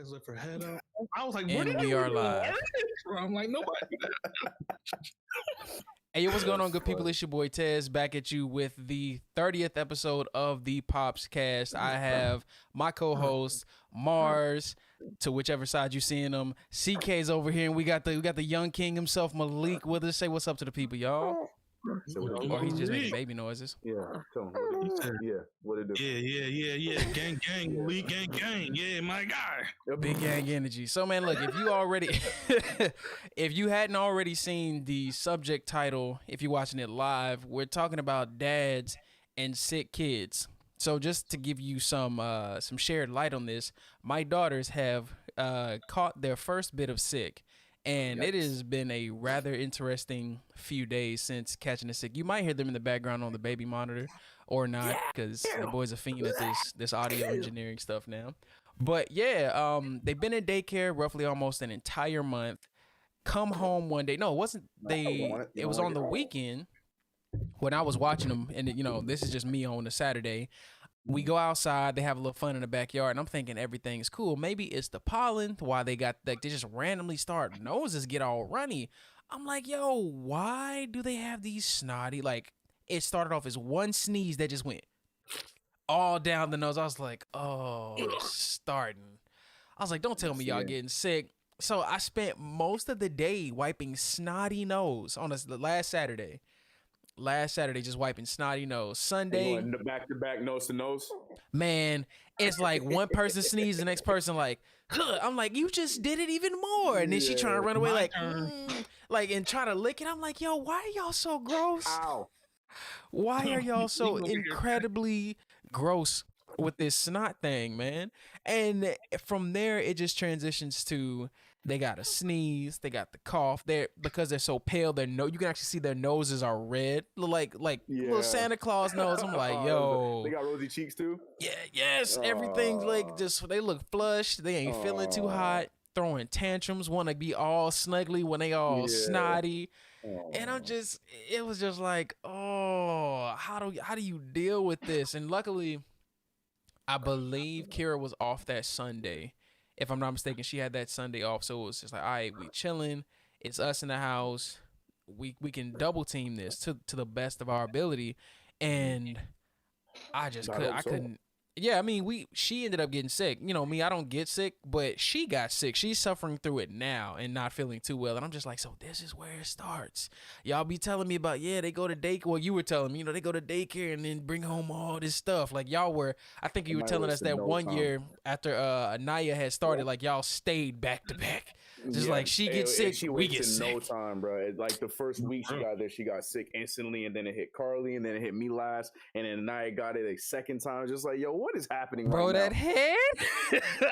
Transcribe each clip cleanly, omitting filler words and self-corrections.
legs, lift her head up. I was like, and we are live. I'm like, nobody do that. Hey, what's going on, good people? It's your boy Tez back at you with the 30th episode of the PopsCast. I have my co-host Mars, to whichever side you're seeing them. CK's over here, and we got the young king himself, Malik, with us. Say what's up to the people, y'all. Or he's just making baby noises. Yeah, tell him what it do. Yeah. Gang, Malik, gang. Yeah, my guy. Big gang energy. So, man, look, if you already, if you hadn't already seen the subject title, if you're watching it live, we're talking about dads and sick kids. So, just to give you some shared light on this, my daughters have caught their first bit of sick. And it has been a rather interesting few days since catching the sick. You might hear them in the background on the baby monitor or not, because the boys are fiending at this audio engineering stuff now. But yeah, they've been in daycare roughly almost an entire month. Come home one day. No, it wasn't. It was on the weekend when I was watching them, and this is just me on a Saturday. We go outside, they have a little fun in the backyard, and I'm thinking everything's cool. Maybe it's the pollen, why they just randomly start, noses get all runny. I'm like, yo, why do they have these snotty, it started off as one sneeze that just went all down the nose. I was like, oh, it's starting. I was like, don't tell me y'all getting sick. So I spent most of the day wiping snotty nose on the last Saturday. Just wiping snotty nose. Sunday, back-to-back, nose to nose. Man, it's like one person sneezes, the next person like, huh. I'm like, you just did it even more. And then she trying to run away and try to lick it. I'm like, yo, why are y'all so gross? Ow. Why are y'all so incredibly gross with this snot thing, man? And from there, it just transitions to they got a sneeze, they got the cough. Because they're so pale, you can actually see their noses are red, like little Santa Claus nose. I'm like, yo, they got rosy cheeks too. Yeah, yes, everything's they look flushed. They ain't feeling too hot, throwing tantrums, want to be all snuggly when they all snotty. And it was just like, oh, how do you deal with this? And luckily, I believe Kira was off that Sunday. If I'm not mistaken, she had that Sunday off. So it was just like, all right, we chilling. It's us in the house. We can double team this to the best of our ability. And I couldn't. Yeah, I mean, she ended up getting sick. Me, I don't get sick, but she got sick. She's suffering through it now and not feeling too well. And I'm just like, so this is where it starts. Y'all be telling me about, they go to daycare. Well, you were telling me, they go to daycare and then bring home all this stuff. Like y'all were, I think you were telling us that one year after Anaya had started, like y'all stayed back to back. Just like she gets sick, we get sick. No time, bro. Like the first week she got there, she got sick instantly, and then it hit Carly, and then it hit me last, and then Anaya got it a second time. Just like, yo, what is happening, bro? Right that now? Head.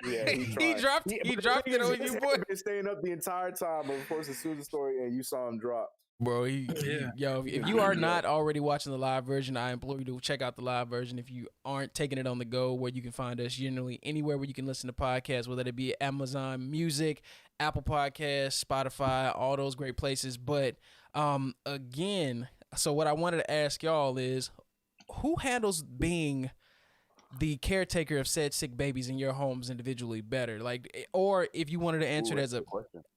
Yeah, he dropped it on you, boy. Been staying up the entire time, but of course, as soon as the story and you saw him drop. Bro, yo, if you are not already watching the live version, I implore you to check out the live version. If you aren't taking it on the go, where you can find us generally anywhere where you can listen to podcasts, whether it be Amazon Music, Apple Podcasts, Spotify, all those great places. But again, so what I wanted to ask y'all is, who handles being the caretaker of said sick babies in your homes individually better? Or if you wanted to answer it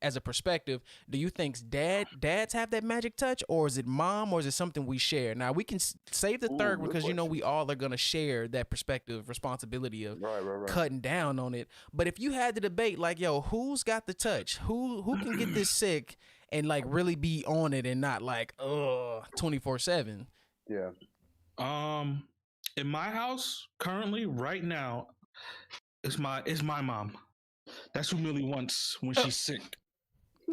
as a perspective, do you think dads have that magic touch, or is it mom, or is it something we share? Now we can save the third because we all are gonna share that perspective, responsibility of cutting down on it. But if you had the debate, like, yo, who's got the touch? Who can get this sick and really be on it and not 24/7? Yeah. In my house, currently, right now, it's my mom. That's who Millie wants when she's sick.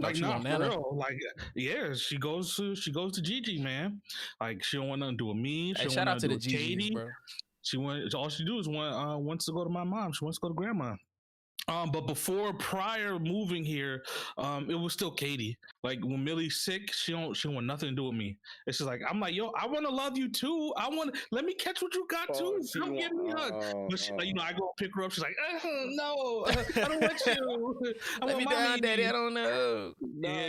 For real. She goes to Gigi, man. She don't want nothing to do with me. She shout out to the Gigi, bro. All she do is wants to go to my mom. She wants to go to grandma. But prior moving here, it was still Katie. When Millie's sick, she don't want nothing to do with me. It's just I'm like, yo, I want to love you too. Let me catch what you got too. Come give me a hug. But she, I go pick her up. She's like, no, I don't want you. Let me down, daddy. I don't know. Yeah.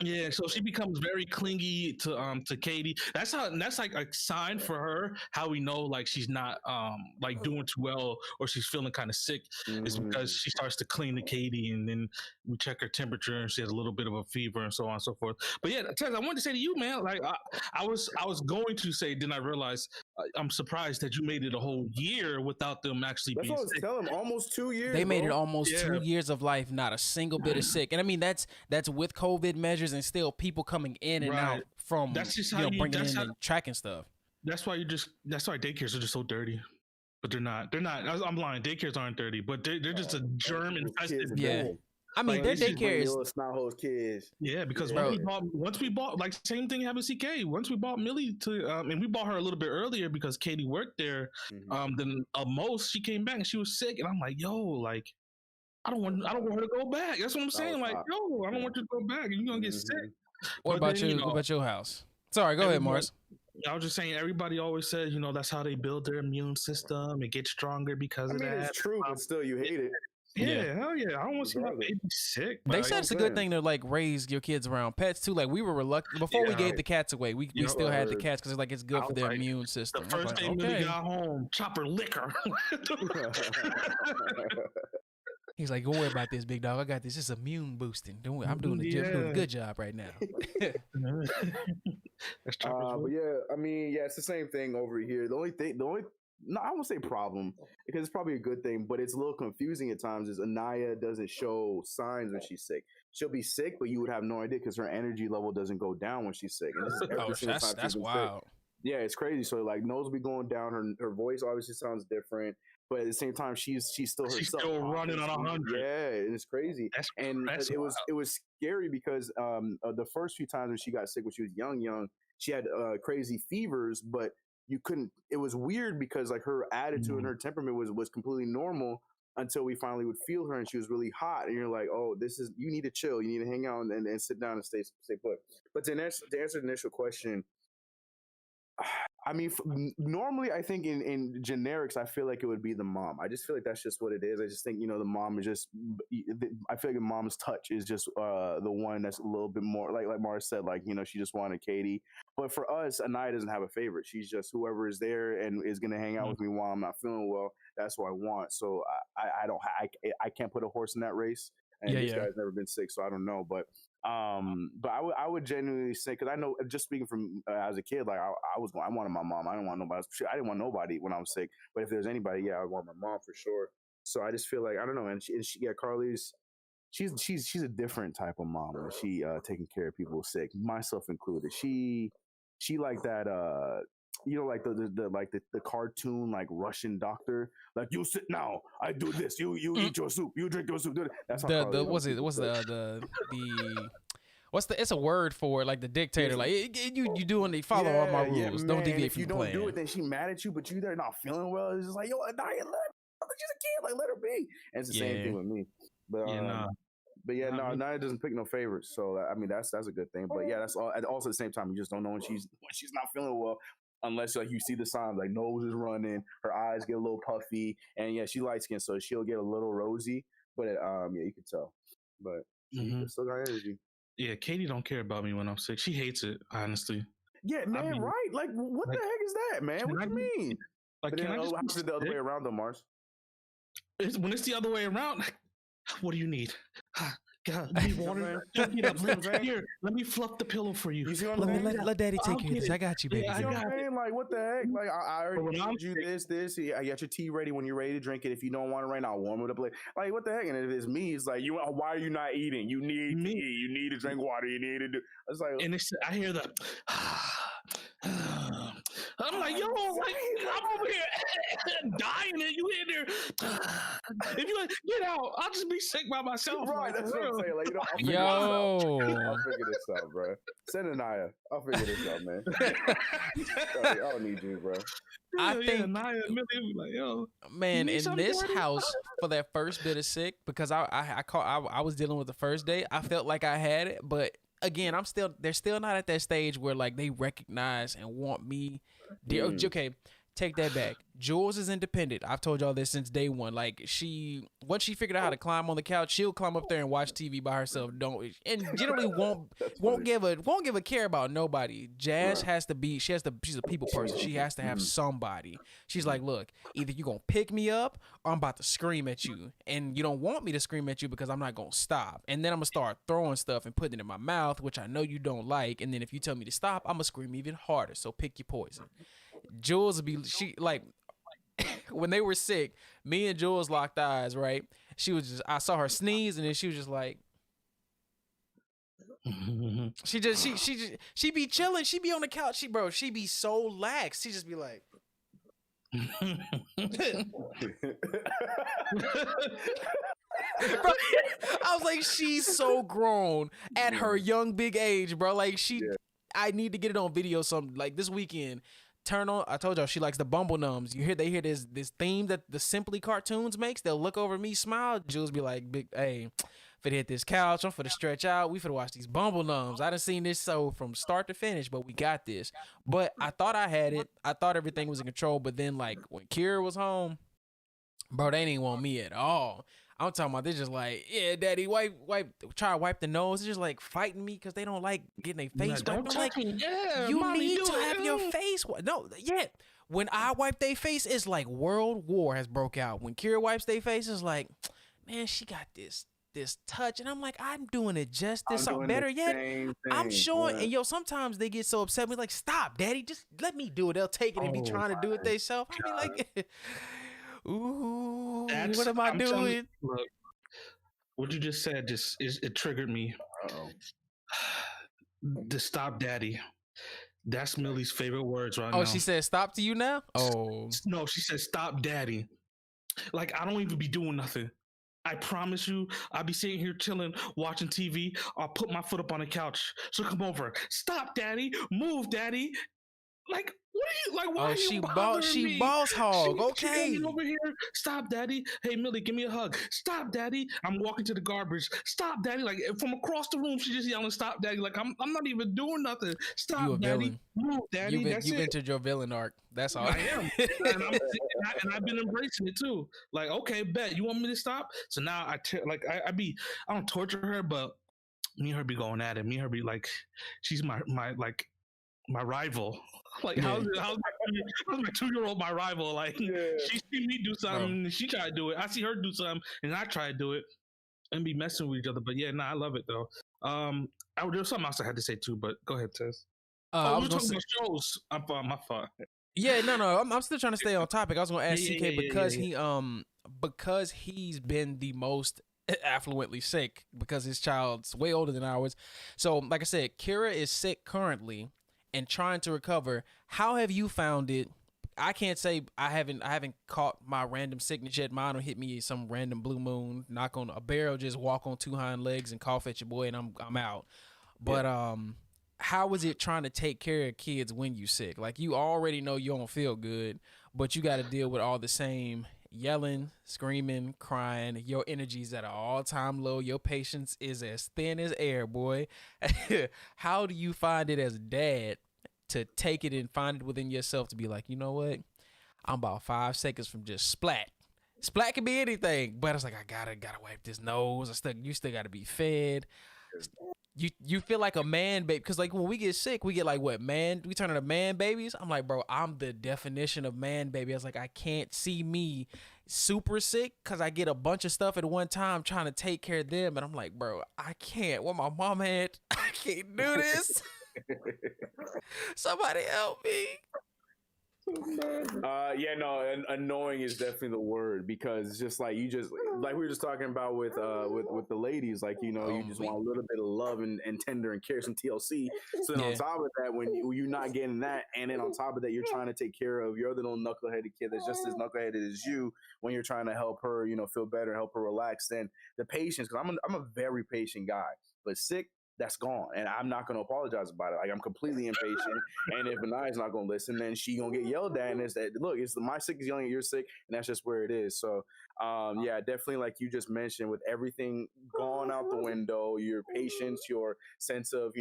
Yeah, so she becomes very clingy to Katie. That's like a sign for her how we know like she's not like doing too well or she's feeling kind of sick is because she starts to cling to Katie, and then we check her temperature and she has a little bit of a fever and so on and so forth. But yeah, Tez, I wanted to say to you, man, like I was going to say, then I realized I'm surprised that you made it a whole year without them actually That's being what I was sick. telling him. Almost 2 years. They made it bro. almost 2 years of life, not a single bit of sick. And I mean, that's with COVID measures and still people coming in and out from That's just how bringing in and tracking stuff. That's why daycares are just so dirty. But they're not. I'm lying. Daycares aren't dirty, but they're just a germ infested. Yeah. I mean, Like, their these just daycare is. Little snot hose kids. Yeah, because Bro. once we bought like same thing happened to CK. Once we bought Millie to and we bought her a little bit earlier because Katie worked there. Then most she came back and she was sick, and I'm like, yo, like I don't want her to go back. That's what I'm saying. Like, yo, I don't want you to go back, and you're gonna get sick. What about you? What about your house? Sorry, go ahead, Morris. I was just saying, everybody always says, that's how they build their immune system. It gets stronger because of that. It's true, but still, you hate it. Yeah, hell yeah. I don't want to see my baby sick. They said it's a good thing to like raise your kids around pets too. Like we were reluctant before we gave the cats away. We still had the cats because it's good for their immune system. The first day we got home, chopper liquor. He's like, don't worry about this, big dog. I got this. It's immune boosting. Don't worry. I'm doing a good job right now. But yeah, I mean, it's the same thing over here. I won't say problem because it's probably a good thing, but it's a little confusing at times. Is Anaya doesn't show signs when she's sick. She'll be sick, but you would have no idea because her energy level doesn't go down when she's sick. And this is every single time that's wild. Sick. Yeah, it's crazy. So like nose be going down. Her voice obviously sounds different, but at the same time she's still herself. She's still running on 100. Yeah, it's crazy. It was scary because the first few times when she got sick when she was young, she had crazy fevers, but you couldn't. It was weird because like her attitude and her temperament was completely normal until we finally would feel her and she was really hot, and you're like, oh, you need to chill, you need to hang out and sit down and stay put. But to answer the initial question, I mean, normally I think in generics, I feel like it would be the mom. I just feel like that's just what it is. I just think, the mom is just, I feel like the mom's touch is just the one that's a little bit more, like Mars said, like, she just wanted Katie. But for us, Anaya doesn't have a favorite. She's just whoever is there and is going to hang out with me while I'm not feeling well. That's what I want. So I can't put a horse in that race. And this guy's never been sick, so I don't know. But I would genuinely say, because I know, just speaking from as a kid, like I wanted my mom. I didn't want nobody. I didn't want nobody when I was sick. But if there's anybody, I want my mom for sure. So I just feel like I don't know. And Carly's, she's a different type of mom. When she taking care of people sick, myself included. She like that. Like the cartoon, like Russian doctor, like you sit now, I do this, you eat your soup, you drink your soup. That's how it's a word for it, like the dictator, like you doing the follow all my rules, don't deviate from the plan. If you don't do it, then she mad at you, but you there not feeling well. It's just like, yo, Anaya, she's a kid, like let her be. And it's the same thing with me. But Naya doesn't pick no favorites, so I mean that's a good thing. But that's all. Also at the same time, you just don't know when she's not feeling well, unless like you see the signs, like nose is running, her eyes get a little puffy, and she light skin, so she'll get a little rosy. But you can tell. But she still got energy. Yeah, Katie don't care about me when I'm sick. She hates it, honestly. Yeah, man, right? Like, what the heck is that, man? What do you mean? Like, can I just how's it the other way around, though, Mars? When it's the other way around, what do you need? God, you need water? Here, let me fluff the pillow for you. Let daddy take care of this. I got you, baby. You know what I'm saying? Like, what the heck? Like, I already told you this. I got your tea ready when you're ready to drink it. If you don't want it right now, I'll warm it up later. Like, what the heck? And if it's me, it's like, why are you not eating? You need tea. You need to drink water. You need to do. It's like, and I hear the. I'm like, yo, like, I'm over here dying, and you in there. If you like, get out, I'll just be sick by myself. Right, that's what I'm saying. Like, I'll figure this out, bro. Send Anaya. I'll figure this out, man. I don't need you, bro. I think Naya, like, yo, man, in this house for that first bit of sick, because I was dealing with the first day. I felt like I had it, but again, they're still not at that stage where like they recognize and want me. Okay, take that back. Jules is independent. I've told y'all this since day one. Like once she figured out how to climb on the couch, she'll climb up there and watch TV by herself. And generally won't give a care about nobody. Jazz has to be. She's a people person. She has to have somebody. She's like, look, either you gonna pick me up or I'm about to scream at you, and you don't want me to scream at you because I'm not gonna stop. And then I'm gonna start throwing stuff and putting it in my mouth, which I know you don't like. And then if you tell me to stop, I'm gonna scream even harder. So pick your poison. Jules would be when they were sick, me and Jules locked eyes, right? I saw her sneeze, and then she was just like, she be chilling. She be on the couch. She be so lax. She just be like, bro, I was like, she's so grown at her young big age, bro. Like I need to get it on video. Something like this weekend. Turn on. I told y'all she likes the Bumble Numbs. They hear this theme that the Simply cartoons makes. They'll look over me, smile. Jules be like, "Big, hey, finna hit this couch. I'm finna stretch out. We finna watch these Bumble Numbs. I done seen this so from start to finish, but we got this." But I thought I had it. I thought everything was in control. But then like when Kira was home, bro, they didn't want me at all. I'm talking about, they're just like, yeah, daddy, try to wipe the nose. It's just like fighting me because they don't like getting their face wiped. Like, you need to have your face wiped. No, yeah. When I wipe their face, it's like world war has broke out. When Kira wipes their face, it's like, man, she got this touch. And I'm like, I'm doing it just this better yet. I'm showing. And yo, sometimes they get so upset. We're like, stop, daddy, just let me do it. They'll take it and be trying to do it themselves. I be like, ooh, what am I doing? Look, what you just said it triggered me. The stop daddy. That's Millie's favorite words right now. Oh, she said stop to you now? Oh. No, she said stop daddy. Like, I don't even be doing nothing. I promise you, I'll be sitting here chilling, watching TV. I'll put my foot up on the couch. So come over. Stop daddy. Move daddy. Like, what are you like? Why are you bothering me? She boss hog. Okay. She over here. Stop, daddy. Hey, Millie, give me a hug. Stop, daddy. I'm walking to the garbage. Stop, daddy. Like from across the room, she just yelling, "Stop, daddy!" Like I'm not even doing nothing. Stop, daddy. Move, daddy. You've entered your villaon arc. That's all. I am, and I've been embracing it too. Like, okay, bet you want me to stop. So now I don't torture her, but me and her be going at it. Me and her be like, she's my rival. Like, how's my 2-year-old my rival? Like, she see me do something, and she try to do it. I see her do something, and I try to do it, and be messing with each other. But yeah, I love it though. There was something else I had to say too, but go ahead, Tess. I was talking about shows. My fault. Yeah, no. I'm still trying to stay on topic. I was gonna ask CK because he's been the most affluently sick because his child's way older than ours. So, like I said, Kira is sick currently and trying to recover. How have you found it? I can't say I haven't caught my random sickness yet. Mine will hit me some random blue moon, knock on a barrel, just walk on 2 hind legs and cough at your boy, and I'm out. But how is it trying to take care of kids when you sick? Like, you already know you don't feel good, but you got to deal with all the same yelling, screaming, crying. Your energy's at an all-time low. Your patience is as thin as air, boy. How do you find it as a dad to take it and find it within yourself to be like, you know what? I'm about 5 seconds from just splat. Splat can be anything, but it's like, I gotta wipe this nose. You still gotta be fed. You feel like a man baby, because like when we get sick, we get like we turn into man babies. I'm like, bro, I'm the definition of man baby. I was like, I can't see me super sick because I get a bunch of stuff at one time trying to take care of them, and I'm like, bro, I can't. Where my mom at? I can't do this. Somebody help me. And annoying is definitely the word, because it's just like, like we were just talking about with the ladies, like, you just want a little bit of love and tender and care, some TLC. So then on top of that, when you're not getting that, and then on top of that, you're trying to take care of your other little knuckleheaded kid that's just as knuckleheaded as you, when you're trying to help her, feel better, help her relax. Then the patience, because I'm a very patient guy, but sick, that's gone, and I'm not going to apologize about it. Like, I'm completely impatient, and if Anaya's not going to listen, then she going to get yelled at, and it's that, look, it's my sick is yelling at your sick, and that's just where it is. So, definitely, like you just mentioned, with everything gone out the window, your patience, your sense of,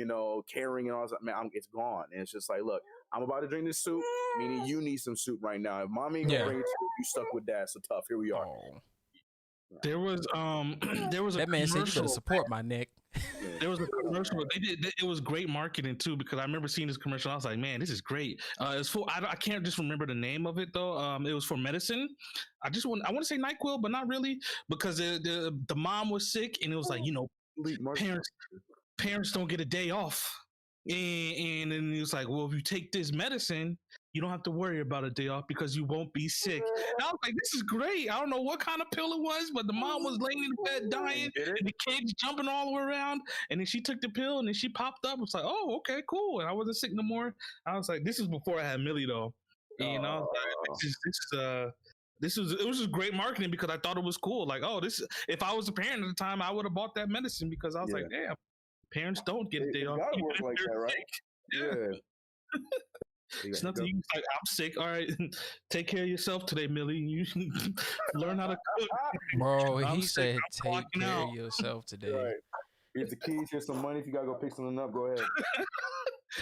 caring and all that, man, it's gone. And it's just like, look, I'm about to drink this soup, meaning you need some soup right now. If mommy ain't gonna bring it to you, you stuck with dad. So tough. Here we are. Oh. There was a that man said you commercial. better support my neck. There was a commercial. It was great marketing too, because I remember seeing this commercial. I was like, man, this is great. It's for I can't just remember the name of it though. It was for medicine. I want to say NyQuil, but not really, because the mom was sick, and it was like, parents don't get a day off, and then it was like, well, if you take this medicine, you don't have to worry about a day off because you won't be sick. And I was like, this is great. I don't know what kind of pill it was, but the mom was laying in bed dying, and the kids jumping all the way around. And then she took the pill, and then she popped up. It's like, oh, okay, cool. And I wasn't sick no more. I was like, this is before I had Millie though. And I was like, it was just great marketing, because I thought it was cool. Like, oh, if I was a parent at the time, I would have bought that medicine, because I was like, damn, parents don't get a day off. Gotta work like that, right? Yeah. It's nothing. You like, I'm sick. All right, take care of yourself today, Millie. You learn how to cook, bro. He said, take care of yourself today. Right. Here's the keys. Here's some money. If you gotta go pick something up, go ahead.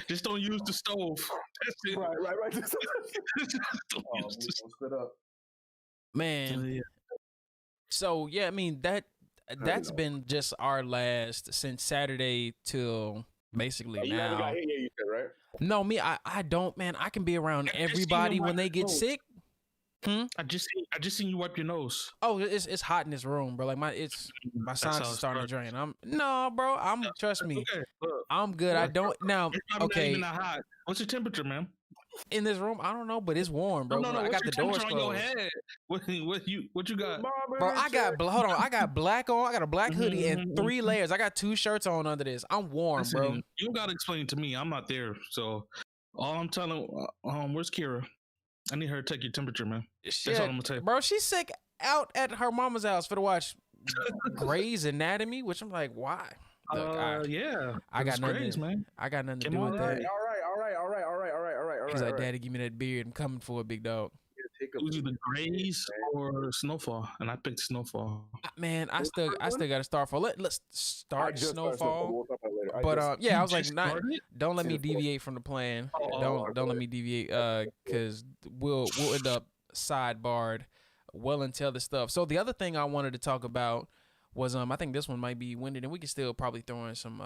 Just don't use the stove. That's it. Right. Don't spit up, man. Yeah. So yeah, I mean that's been just our last since Saturday till basically now. You got hit yet, you said, right? No, me, I don't, man. I can be around everybody when they get sick. I just seen you wipe your nose. Oh, it's hot in this room, bro. Like my sinuses are starting to drain. Trust me, I'm good. I don't now. Okay, not even that hot. What's your temperature, man? In this room, I don't know, but it's warm, bro. No. I got the doors closed. On your head? What you got? Bro, I got hold on. I got black on. I got a black hoodie and 3 layers. I got 2 shirts on under this. I'm warm, bro. You gotta explain to me. I'm not there, so all I'm telling. Where's Kira? I need her to take your temperature, man. That's all I'm gonna tell you. Bro, she's sick out at her mama's house for to watch Grey's Anatomy, which I'm like, why? Look, I got nothing, man. I got nothing to do with that. All right. He's like, Daddy, give me that beard. I'm coming for it, big dog. It was either Grey's or Snowfall, and I picked Snowfall. Man, I still got to start for. Let's start Snowfall. But I was like, don't let me deviate from the plan. Don't let me deviate, because we'll end up sidebarred well until the stuff. So the other thing I wanted to talk about was I think this one might be winded, and we can still probably throw in some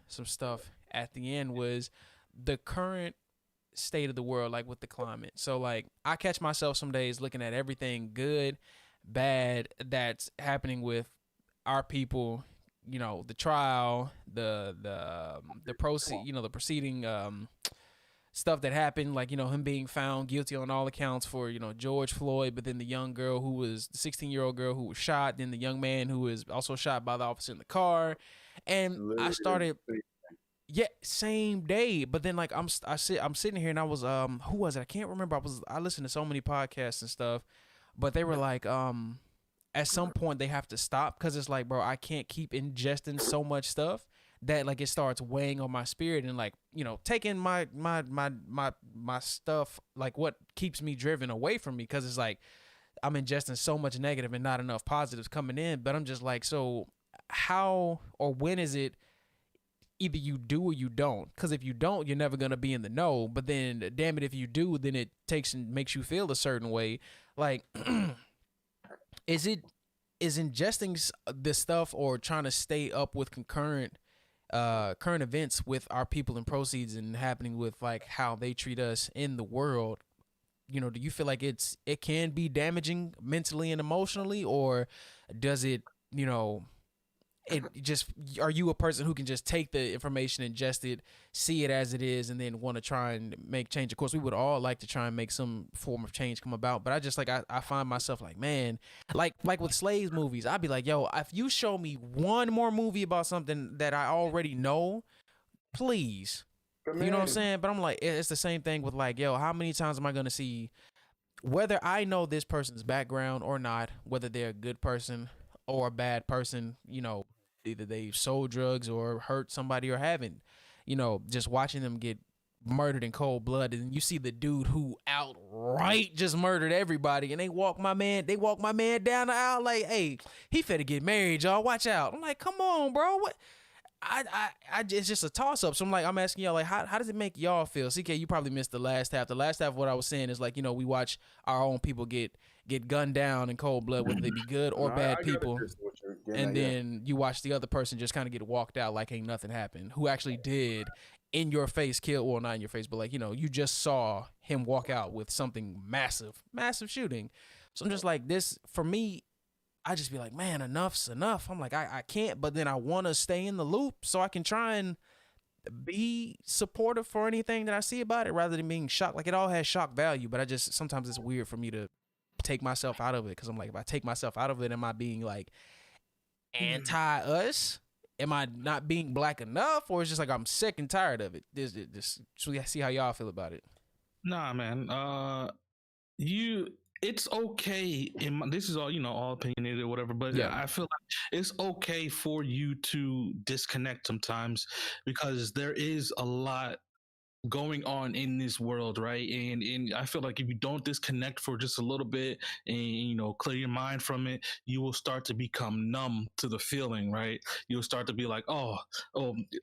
stuff at the end, was the current state of the world, like with the climate. So like I catch myself some days looking at everything good, bad that's happening with our people, the trial, the proceed, the proceeding stuff that happened, like him being found guilty on all accounts for George Floyd, but then the young girl who was the 16-year-old girl who was shot, then the young man who was also shot by the officer in the car. And I started same day, but then like I'm sitting here and I was who was it? I can't remember. I listened to so many podcasts and stuff, but they were like at some point they have to stop, because it's like, bro, I can't keep ingesting so much stuff that like it starts weighing on my spirit and like taking my stuff, like what keeps me driven away from me, because it's like I'm ingesting so much negative and not enough positives coming in. But I'm just like, so how or when is it either you do or you don't? Because if you don't, you're never going to be in the know. But then, damn it, if you do, then it takes and makes you feel a certain way. Like, is ingesting this stuff or trying to stay up with current events with our people and proceeds and happening with like how they treat us in the world, do you feel like it can be damaging mentally and emotionally, or does it, it just, are you a person who can just take the information, ingest it, see it as it is, and then want to try and make change? Of course, we would all like to try and make some form of change come about, but I just like, I find myself like, man, like with Slaves movies, I'd be like, yo, if you show me one more movie about something that I already know, please. You know what I'm saying? But I'm like, it's the same thing with like, yo, how many times am I going to see, whether I know this person's background or not, whether they're a good person or a bad person, either they sold drugs or hurt somebody or haven't, just watching them get murdered in cold blood. And you see the dude who outright just murdered everybody, and they walk my man down the aisle like, hey, he finna get married, y'all, watch out. I'm like, come on, bro. What? it's just a toss up. So I'm asking y'all, like, how does it make y'all feel? CK, you probably missed the last half. The last half of what I was saying is like, we watch our own people get gunned down in cold blood, whether they be good or bad people. And then you watch the other person just kind of get walked out like ain't nothing happened, who actually did in your face kill, well, not in your face, but like, you just saw him walk out with something massive shooting. So I'm just like, this, for me, I just be like, man, enough's enough. I'm like, I can't, but then I want to stay in the loop so I can try and be supportive for anything that I see about it rather than being shocked. Like, it all has shock value, but sometimes it's weird for me to take myself out of it, because I'm like, if I take myself out of it, am I being like anti-us? Am I not being black enough? Or it's just like I'm sick and tired of it? This so we see how y'all feel about it. Nah, man. It's okay. This is all, all opinionated or whatever, but yeah. I feel like it's okay for you to disconnect sometimes, because there is a lot going on in this world, right? And I feel like if you don't disconnect for just a little bit and clear your mind from it, you will start to become numb to the feeling, right? You'll start to be like, oh,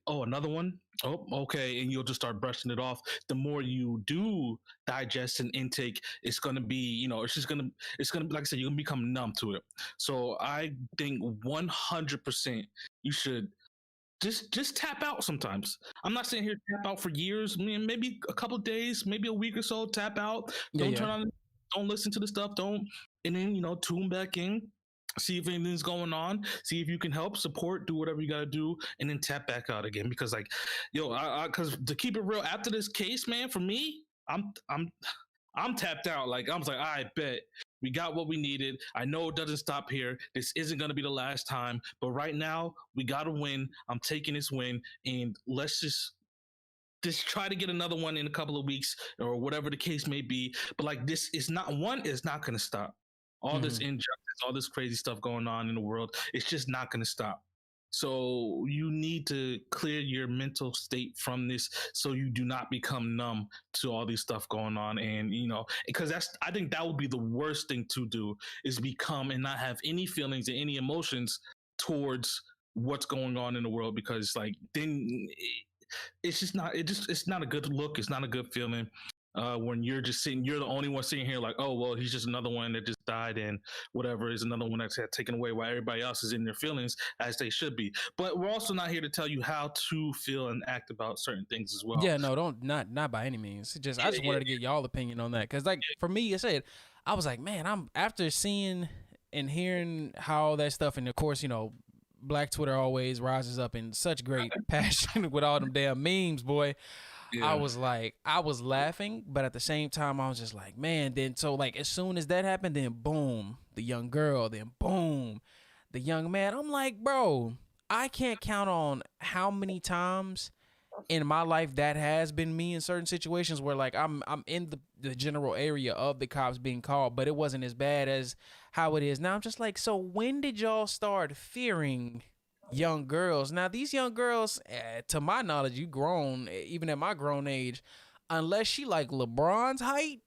another one, oh, okay, and you'll just start brushing it off. The more you do digest and intake, it's gonna be, it's gonna be, like I said, you're gonna become numb to it. So I think 100% you should just tap out sometimes. I'm not sitting here tap out for years. Maybe a couple of days, maybe a week or so, tap out. Don't turn on, don't listen to the stuff, and then, tune back in, see if anything's going on, see if you can help, support, do whatever you got to do, and then tap back out again. Because like, because to keep it real, after this case, man, for me, I'm tapped out. Like, I was like, I bet we got what we needed. I know it doesn't stop here. This isn't going to be the last time. But right now, we got to win. I'm taking this win. And let's just try to get another one in a couple of weeks or whatever the case may be. But like, this is not going to stop. All this injustice, all this crazy stuff going on in the world, it's just not going to stop. So you need to clear your mental state from this so you do not become numb to all this stuff going on. And, because I think that would be the worst thing to do, is become and not have any feelings and any emotions towards what's going on in the world, because like, then it's just not, it's not a good look. It's not a good feeling. When you're the only one sitting here like, oh, well, he's just another one that just died, and whatever is another one that's taken away, while everybody else is in their feelings as they should be. But we're also not here to tell you how to feel and act about certain things as well. Yeah, no, not by any means. I just wanted to get y'all opinion on that, because like for me, I was like, man, I'm after seeing and hearing how all that stuff, and of course, Black Twitter always rises up in such great passion with all them damn memes, boy. Yeah. I was laughing, but at the same time, I was just like, man, then so like as soon as that happened, then boom, the young girl, then boom, the young man. I'm like, bro, I can't count on how many times in my life that has been me in certain situations where like I'm in the general area of the cops being called, but it wasn't as bad as how it is now. I'm just like, so when did y'all start fearing young girls? Now these young girls, to my knowledge, you grown, even at my grown age, unless she like LeBron's height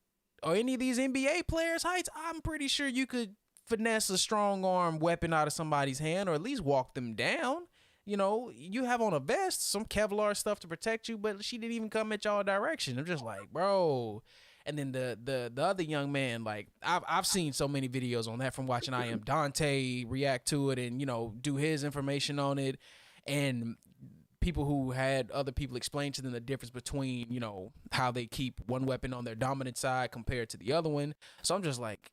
or any of these NBA players' heights, I'm pretty sure you could finesse a strong arm weapon out of somebody's hand, or at least walk them down. You have on a vest, some Kevlar stuff to protect you, but she didn't even come at y'all direction. I'm just like, bro. And then the other young man, like I've seen so many videos on that from watching I Am Dante react to it and do his information on it, and people who had other people explain to them the difference between how they keep one weapon on their dominant side compared to the other one. So I'm just like,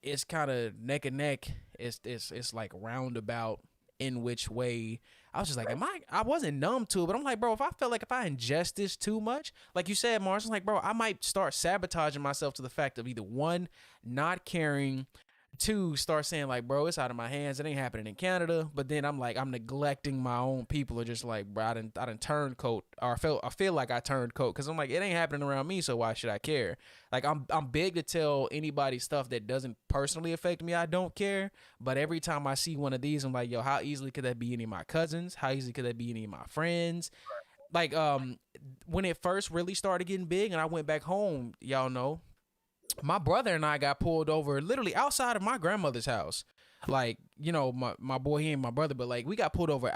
it's kind of neck and neck. It's like roundabout in which way. I was just like, I wasn't numb to it, but I'm like, bro, if I ingest this too much, like you said, Mars, I'm like, bro, I might start sabotaging myself to the fact of either one, not caring, two, start saying like, bro, it's out of my hands. It ain't happening in Canada. But then I'm like, I'm neglecting my own people, or just like, bro, I done turned coat, or I feel like I turned coat, because I'm like, it ain't happening around me, so why should I care? Like I'm big to tell anybody stuff that doesn't personally affect me. I don't care. But every time I see one of these, I'm like, yo, how easily could that be any of my cousins? How easily could that be any of my friends? Like when it first really started getting big and I went back home, y'all know, my brother and I got pulled over literally outside of my grandmother's house. Like, my boy, he ain't my brother, but like we got pulled over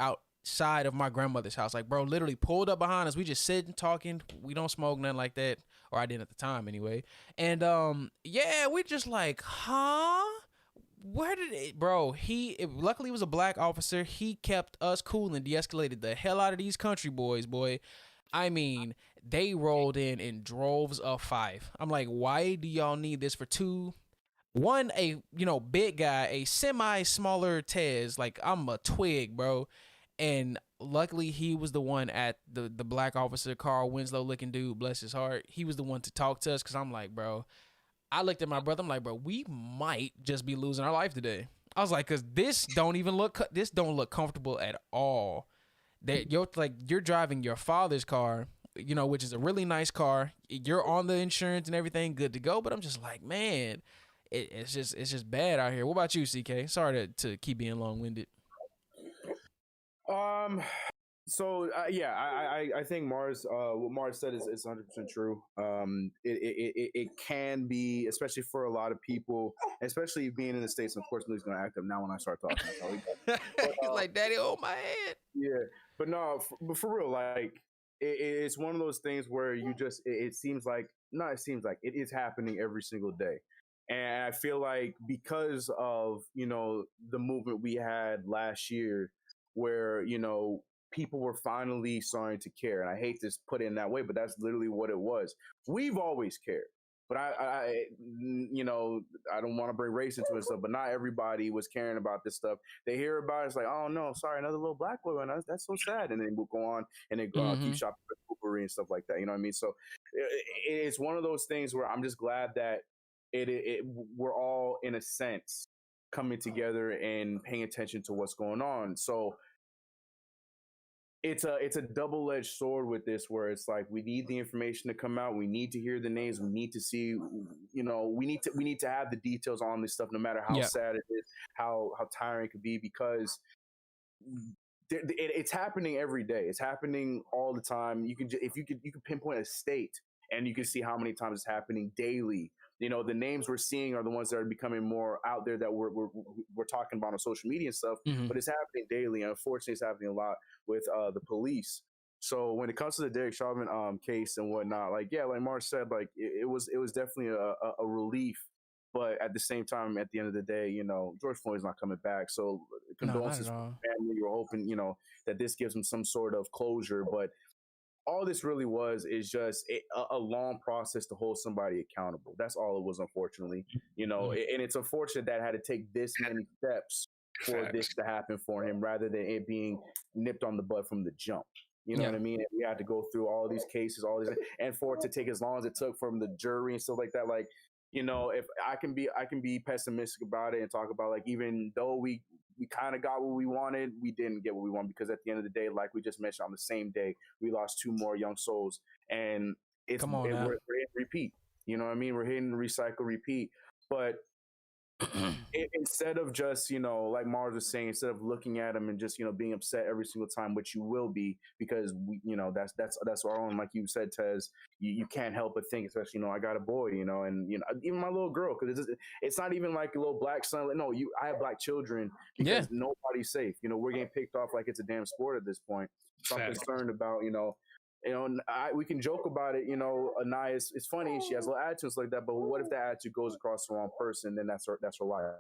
side of my grandmother's house. Like, bro, literally pulled up behind us. We just sitting talking. We don't smoke nothing like that, or I didn't at the time anyway. And yeah, we just like, huh? Where did it, bro? Luckily it was a black officer. He kept us cool and de-escalated the hell out of these country boys, boy. I mean, they rolled in droves of 5. I'm like, why do y'all need this for 2? One, a big guy, a semi-smaller Tez, like I'm a twig, bro. And luckily he was the one at the black officer, Carl Winslow looking dude, bless his heart. He was the one to talk to us, because I'm like, bro, I looked at my brother, I'm like, bro, we might just be losing our life today. I was like, because this don't look comfortable at all. That you're driving your father's car, which is a really nice car. You're on the insurance and everything, good to go. But I'm just like, man, it's just bad out here. What about you, CK? Sorry to keep being long winded. So yeah, I think what Mars said is 100% true. It can be, especially for a lot of people, especially being in the States. Of course, Millie's gonna act up now when I start talking. He's like, "Daddy, hold my head." Yeah, but no, for real, like it's one of those things where you just it seems like it is happening every single day. And I feel like because of the movement we had last year, where people were finally starting to care. And I hate to put it in that way, but that's literally what it was. We've always cared, but I don't want to bring race into it stuff, but not everybody was caring about this stuff. They hear about it, it's like, oh no, sorry, another little black boy, that's so sad. And then we'll go on and then keep shopping for poopery and stuff like that. You know what I mean? So it's one of those things where I'm just glad that we're all in a sense coming together and paying attention to what's going on. So it's a double-edged sword with this, where it's like we need the information to come out, we need to hear the names, we need to see, we need to have the details on this stuff, no matter how sad it is, how tiring it could be, because it's happening every day. It's happening all the time. You can pinpoint a state, and you can see how many times it's happening daily. The names we're seeing are the ones that are becoming more out there that we're talking about on social media and stuff, but it's happening daily. And unfortunately, it's happening a lot with the police. So when it comes to the Derek Chauvin case and whatnot, like Mark said, like it was definitely a relief. But at the same time, at the end of the day, George Floyd's not coming back. So condolences to the family. We're hoping, that this gives him some sort of closure. But all this really is just a long process to hold somebody accountable. That's all it was, unfortunately. And it's unfortunate that it had to take this many steps for this to happen for him, rather than it being nipped on the bud from the jump. You know what I mean? And we had to go through all these cases, and for it to take as long as it took from the jury and stuff like that. Like, if I can be pessimistic about it and talk about, like, even though we kind of got what we wanted, we didn't get what we wanted, because at the end of the day, like we just mentioned, on the same day, we lost 2 more young souls, and we're hitting repeat. You know what I mean? We're hitting recycle, repeat. But instead of just, like Mars was saying, instead of looking at them and just, being upset every single time, which you will be, because we, that's our own, like you said, Tez, you can't help but think, especially, I got a boy, and, even my little girl, because it's not even like a little black son. No, I have black children, because nobody's safe. We're getting picked off like it's a damn sport at this point. So I'm concerned about, we can joke about it, Anaya it's funny, she has little attitudes like that, but what if that attitude goes across the wrong person? Then that's her life.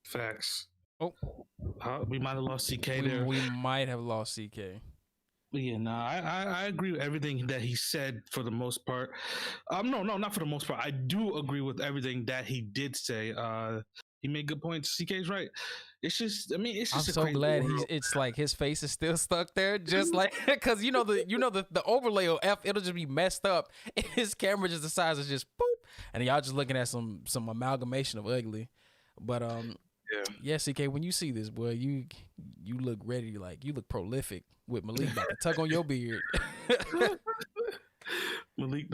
Facts. Oh, we might have lost CK there. We might have lost CK. Yeah, no, I agree with everything that he said for the most part. No, not for the most part. I do agree with everything that he did say. He made good points. CK's right. It's just, it's just. I'm so glad it's like his face is still stuck there, just like, because the overlay of it'll just be messed up, and his camera just decides to just boop, and y'all just looking at some amalgamation of ugly. But yeah, CK, when you see this, boy, you look ready, like you look prolific with Malik about to tug on your beard. Malik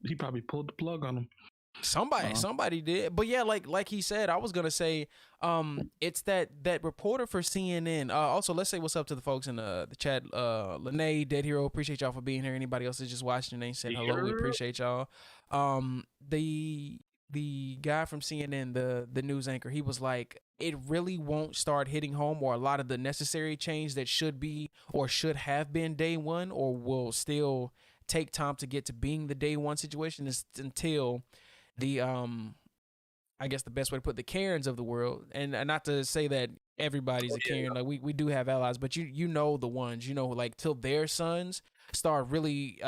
he probably pulled the plug on him. Somebody did. But yeah, like he said, I was gonna say, it's that reporter for CNN. Also, let's say what's up to the folks in the chat. Lene, Dead Hero, appreciate y'all for being here. Anybody else is just watching and ain't saying hello, we appreciate y'all. The guy from CNN, the news anchor, he was like, it really won't start hitting home, or a lot of the necessary change that should be or should have been day one, or will still take time to get to being the day one situation, is until the I guess the best way to put the Karens of the world, and not to say that everybody's a Karen, like we do have allies, but you know the ones, you know, like till their sons start really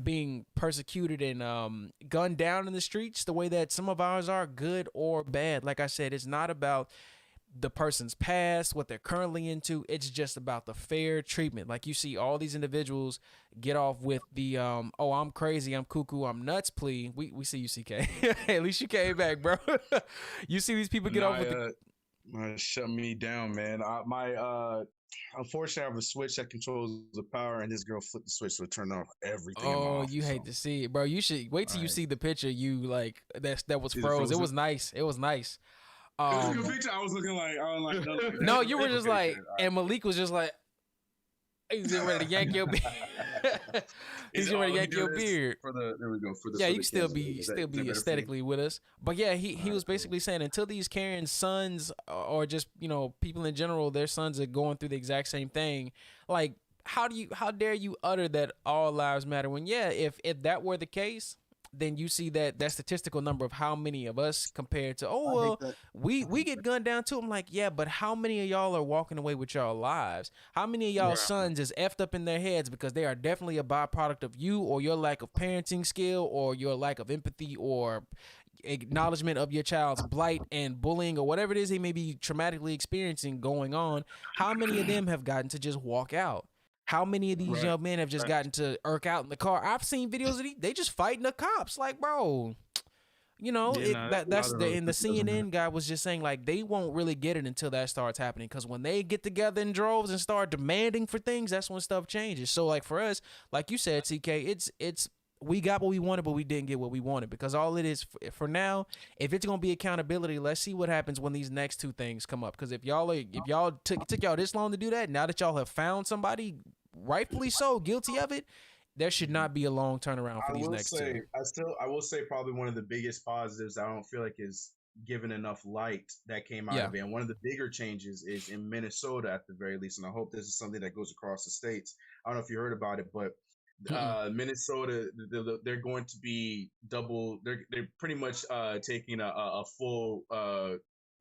being persecuted and gunned down in the streets the way that some of ours are, good or bad. Like I said, it's not about the person's past, what they're currently into. It's just about the fair treatment. Like you see all these individuals get off with the oh, I'm crazy, I'm cuckoo, I'm nuts plea. We see you, CK. At least you came back, bro. You see these people get off with the shut me down, man. Unfortunately, I have a switch that controls the power, and this girl flipped the switch so it turned off everything. Oh, you hate to see it, bro. You should wait till you see the picture. You like that was froze. It was nice. It was nice. It was a good picture. I was looking like, no, you were just like, and Malik was just like, he's getting ready to yank your beard. He's getting ready to yank your beard. There we go. Yeah, you can still be aesthetically with us. But yeah, he was basically saying until these Karen sons, or just, you know, people in general, their sons are going through the exact same thing. Like, how dare you utter that all lives matter when, yeah, if that were the case, then you see that statistical number of how many of us compared to, we get gunned down too. I'm like, yeah, but how many of y'all are walking away with y'all lives? How many of y'all sons is effed up in their heads because they are definitely a byproduct of you, or your lack of parenting skill, or your lack of empathy, or acknowledgement of your child's blight and bullying, or whatever it is they may be traumatically experiencing going on? How many of them have gotten to just walk out? How many of these young men have just gotten to irk out in the car? I've seen videos of they just fighting the cops. Like, bro, you know, that's the CNN guy was just saying, like, they won't really get it until that starts happening, because when they get together in droves and start demanding for things, that's when stuff changes. So, like, for us, like you said, TK, it's we got what we wanted, but we didn't get what we wanted, because all it is for now, if it's gonna be accountability, let's see what happens when these next two things come up. Because if y'all took y'all this long to do that, now that y'all have found somebody, rightfully so, guilty of it, there should not be a long turnaround for these next two. I will say probably one of the biggest positives I don't feel like is given enough light that came out of it, and one of the bigger changes is in Minnesota at the very least, and I hope this is something that goes across the states. I don't know if you heard about it, but Minnesota, they're going to be double. They're pretty much taking a full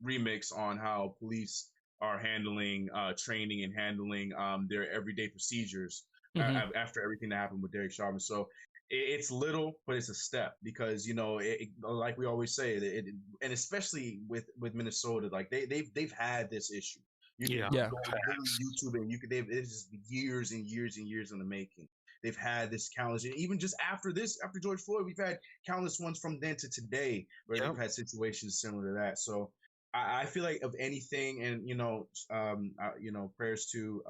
remix on how police are handling training and handling their everyday procedures after everything that happened with Derek Chauvin. So it's little, but it's a step, because, you know, like we always say, and especially with Minnesota, like they've had this issue. You can go on YouTube, and it's just years and years and years in the making. They've had this countless, and even just after George Floyd, we've had countless ones from then to today where they've had situations similar to that. So I feel like, of anything, and prayers to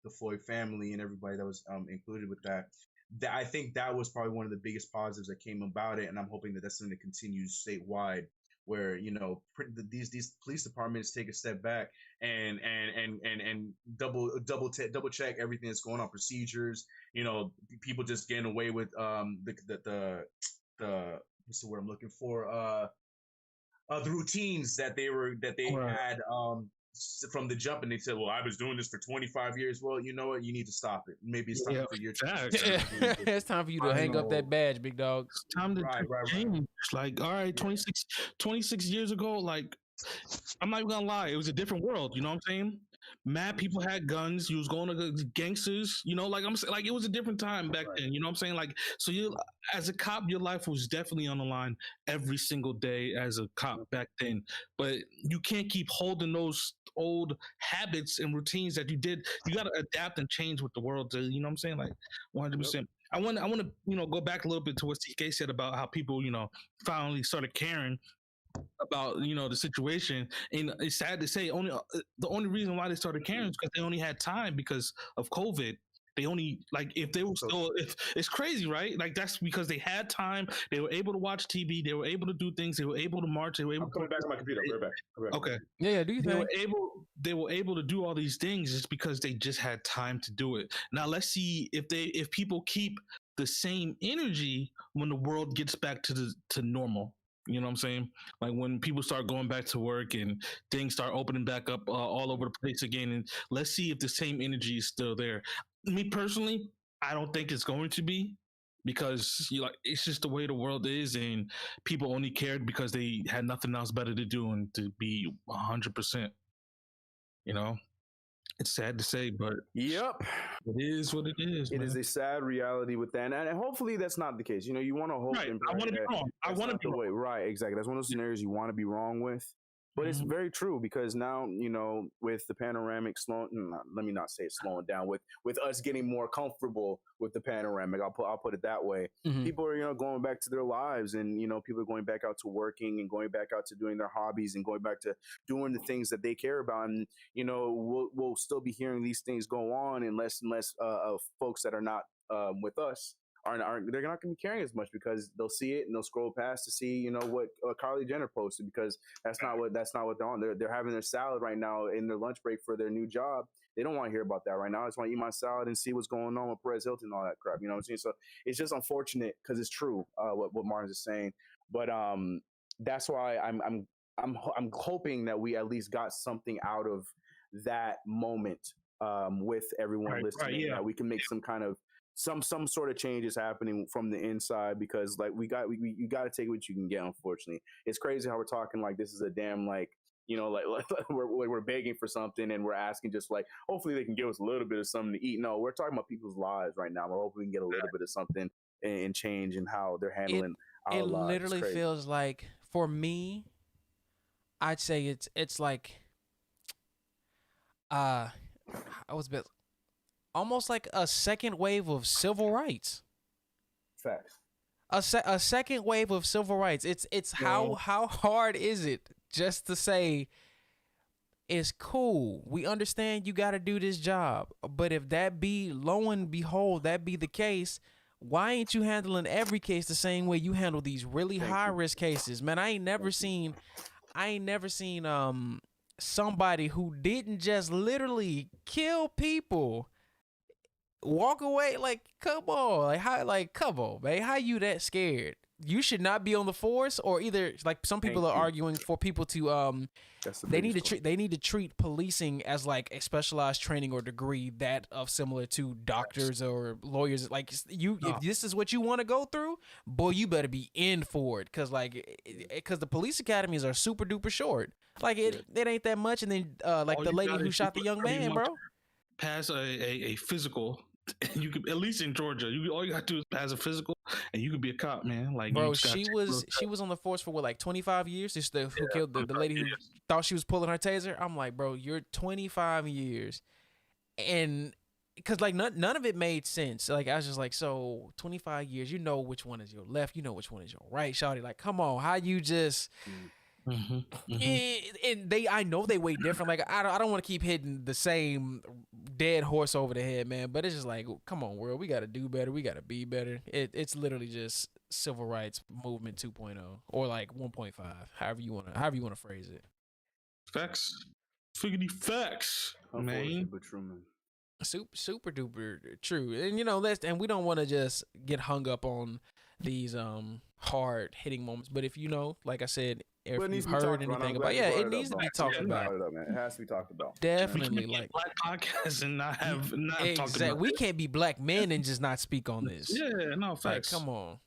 the Floyd family and everybody that was included with that. I think that was probably one of the biggest positives that came about it, and I'm hoping that that's something that continues statewide, where, you know, these police departments take a step back and double check everything that's going on, procedures. You know, people just getting away with the what's the word I'm looking for, the routines that they had from the jump, and they said, well, I was doing this for 25 years. Well, you know what? You need to stop it. Maybe it's time for your it's time for you to hang up that badge, big dog. It's time to change. Like, all right, 26 years ago, like, I'm not even gonna lie, it was a different world. You know what I'm saying? Mad people had guns. You was going to gangsters. You know, like I'm saying, like, it was a different time back then. You know what I'm saying? Like, so you, as a cop, your life was definitely on the line every single day as a cop back then. But you can't keep holding those old habits and routines that you did. You got to adapt and change with the world. You know what I'm saying? Like, 100%. I want to, you know, go back a little bit to what TK said about how people, you know, finally started caring about, you know, the situation. And it's sad to say, the only reason why they started caring is because they only had time because of COVID. They only, like, if they were still, if it's crazy, right? Like, that's because they had time. They were able to watch TV. They were able to do things. They were able to march. They were able. I'm coming back to my computer. I'll be right back. Okay. Yeah. Do you think they were able to do all these things just because they just had time to do it? Now let's see if people keep the same energy when the world gets back to normal. You know what I'm saying? Like when people start going back to work and things start opening back up all over the place again, and let's see if the same energy is still there. Me personally, I don't think it's going to be, because it's just the way the world is, and people only cared because they had nothing else better to do and to be 100%. You know, it's sad to say, but yep, it is what it is. It man. is a sad reality with that, and hopefully that's not the case. You know, you want to hope. Right. I want to be wrong. I want to be wrong. Right, exactly. That's one of those scenarios you want to be wrong with. But it's very true, because now, you know, with the panoramic slowing, let me not say it's slowing down, with us getting more comfortable with the panoramic, I'll put it that way. People are, you know, going back to their lives, and, you know, people are going back out to working and going back out to doing their hobbies and going back to doing the things that they care about. And, you know, we'll still be hearing these things go on, and less of folks that are not with us aren't they're not going to be caring as much, because they'll see it and they'll scroll past to see, you know, what Kylie Jenner posted, because that's not what they're on. They're having their salad right now in their lunch break for their new job. They don't want to hear about that right now. I just want to eat my salad and see what's going on with Perez Hilton and all that crap. You know what I'm saying? So it's just unfortunate, because it's true what Martin's is saying. But that's why I'm hoping that we at least got something out of that moment with everyone listening. Yeah. That we can make some kind of some sort of changes happening from the inside, because like you got to take what you can get. Unfortunately, it's crazy how we're talking like this is a damn, like, you know, like we're begging for something, and we're asking just like, hopefully they can give us a little bit of something to eat. No, we're talking about people's lives right now. We're hoping we can get a little bit of something and change in how they're handling our lives. It literally feels like, for me, I'd say it's like I was a bit almost like a second wave of civil rights. Facts. A second wave of civil rights. It's how hard is it just to say, it's cool, we understand you got to do this job, but if that be, lo and behold, that be the case, why ain't you handling every case the same way you handle these really high risk cases? Man, I ain't never seen somebody who didn't just literally kill people walk away. Like, come on, come on, man. How you that scared? You should not be on the force, or either, like, some people are arguing for people to they need to treat policing as like a specialized training or degree that of similar to doctors or lawyers. Like, if this is what you want to go through, boy, you better be in for it, because the police academies are super duper short. Like, it ain't that much. And then like the lady who shot the young man, bro, pass a physical. You could, at least in Georgia, all you got to do is pass a physical, and you could be a cop, man. Like, bro, she was on the force for what, like 25 years. This who killed the lady who thought she was pulling her taser. I'm like, bro, you're 25 years, and because like none of it made sense. Like, I was just like, so 25 years, you know which one is your left, you know which one is your right, shawty. Like, come on, how you just. And I know they weigh different. Like, I don't want to keep hitting the same dead horse over the head, man. But it's just like, come on, world, we got to do better. We got to be better. It's literally just civil rights movement 2.0 or like 1.5, however you want to phrase it. Facts, figgity facts, man. But true, man. Super duper true. And you know, and we don't want to just get hung up on these hard hitting moments. But if you know, like I said, if you've heard anything about, it needs to be talked about. It has to be talked about. Definitely, like black podcasts and not talked about. We can't be black men and just not speak on this. Yeah, no facts. Like, come on.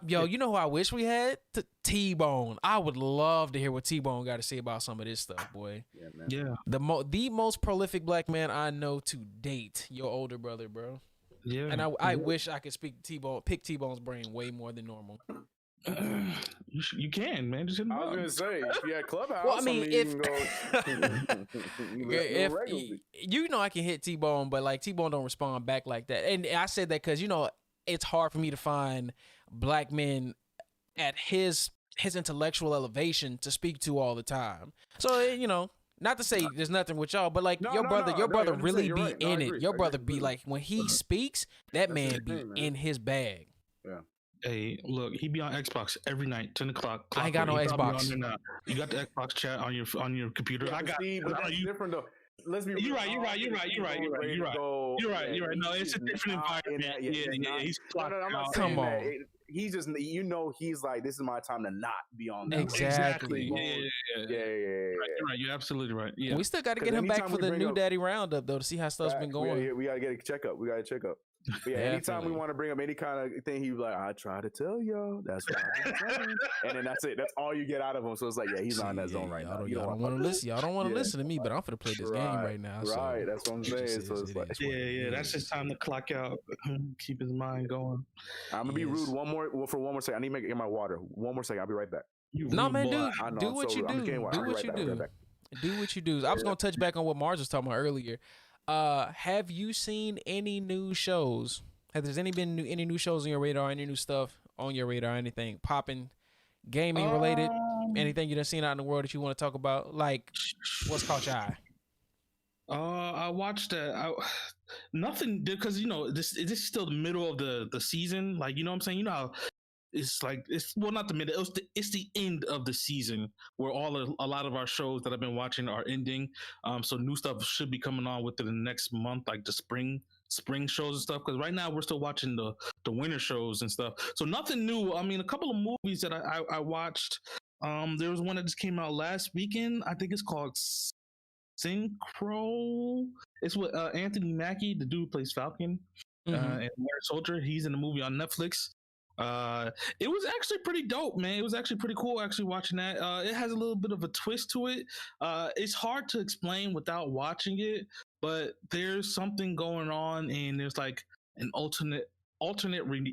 You know who I wish we had? Tbone. I would love to hear what Tbone got to say about some of this stuff, boy. Yeah, man. Yeah. The most prolific black man I know to date. Your older brother, bro. Yeah. And I wish I could pick Tbone's brain way more than normal. You can, man. Just hit him I was up. gonna say, yeah, Clubhouse. Well, I mean, if you know, I can hit Tbone, but like Tbone don't respond back like that. And I said that because, you know, it's hard for me to find black men at his intellectual elevation to speak to all the time. So, you know, not to say there's nothing with y'all, but like your brother really be in it. Your brother be like, when he speaks, that man be in his bag. Yeah. Hey, look, he be on Xbox every night, 10 o'clock. I ain't got no Xbox. You got the Xbox chat on your computer. Yeah, I got. Steve, but that's different though. Let's be. You're right. No, it's a different environment. Yeah. He's I'm not come on. he's just he's like, this is my time to not be on that. Exactly. Yeah. Right. You're absolutely right. Yeah. We still got to get him back for the new daddy roundup though to see how stuff's been going. We got to get a checkup. But yeah, anytime we want to bring up any kind of thing, he's like, I try to tell y'all. That's what I'm saying. And then that's it. That's all you get out of him. So it's like, yeah, he's on that zone right now. Y'all don't want to listen. Y'all don't want to listen to me, but I'm finna play this game right now. Right. That's what I'm saying. So it's like, that's his time to clock out. Keep his mind going. I'm gonna be rude for one more second. I need to get my water. One more second. I'll be right back. No, man, dude. Do what you do. Do what you do. Do what you do. I was gonna touch back on what Mars was talking about earlier. Have you seen any new shows? Has there been any new shows on your radar? Any new stuff on your radar? Anything popping, gaming related? Anything you done seen out in the world that you want to talk about? Like, what's caught your eye? I watched that. Nothing, because this is still the middle of the season. Like, you know what I'm saying? You know how it's like, not the middle. It's the end of the season where a lot of our shows that I've been watching are ending. So new stuff should be coming on within the next month, like the spring shows and stuff. Because right now we're still watching the winter shows and stuff. So nothing new. I mean, a couple of movies that I watched. There was one that just came out last weekend. I think it's called Synchro. It's with Anthony Mackie, the dude who plays Falcon, and Winter Soldier. He's in the movie on Netflix. It was actually pretty dope, man. It was actually pretty cool actually watching that. It has a little bit of a twist to it. It's hard to explain without watching it, but there's something going on, and there's like an alternate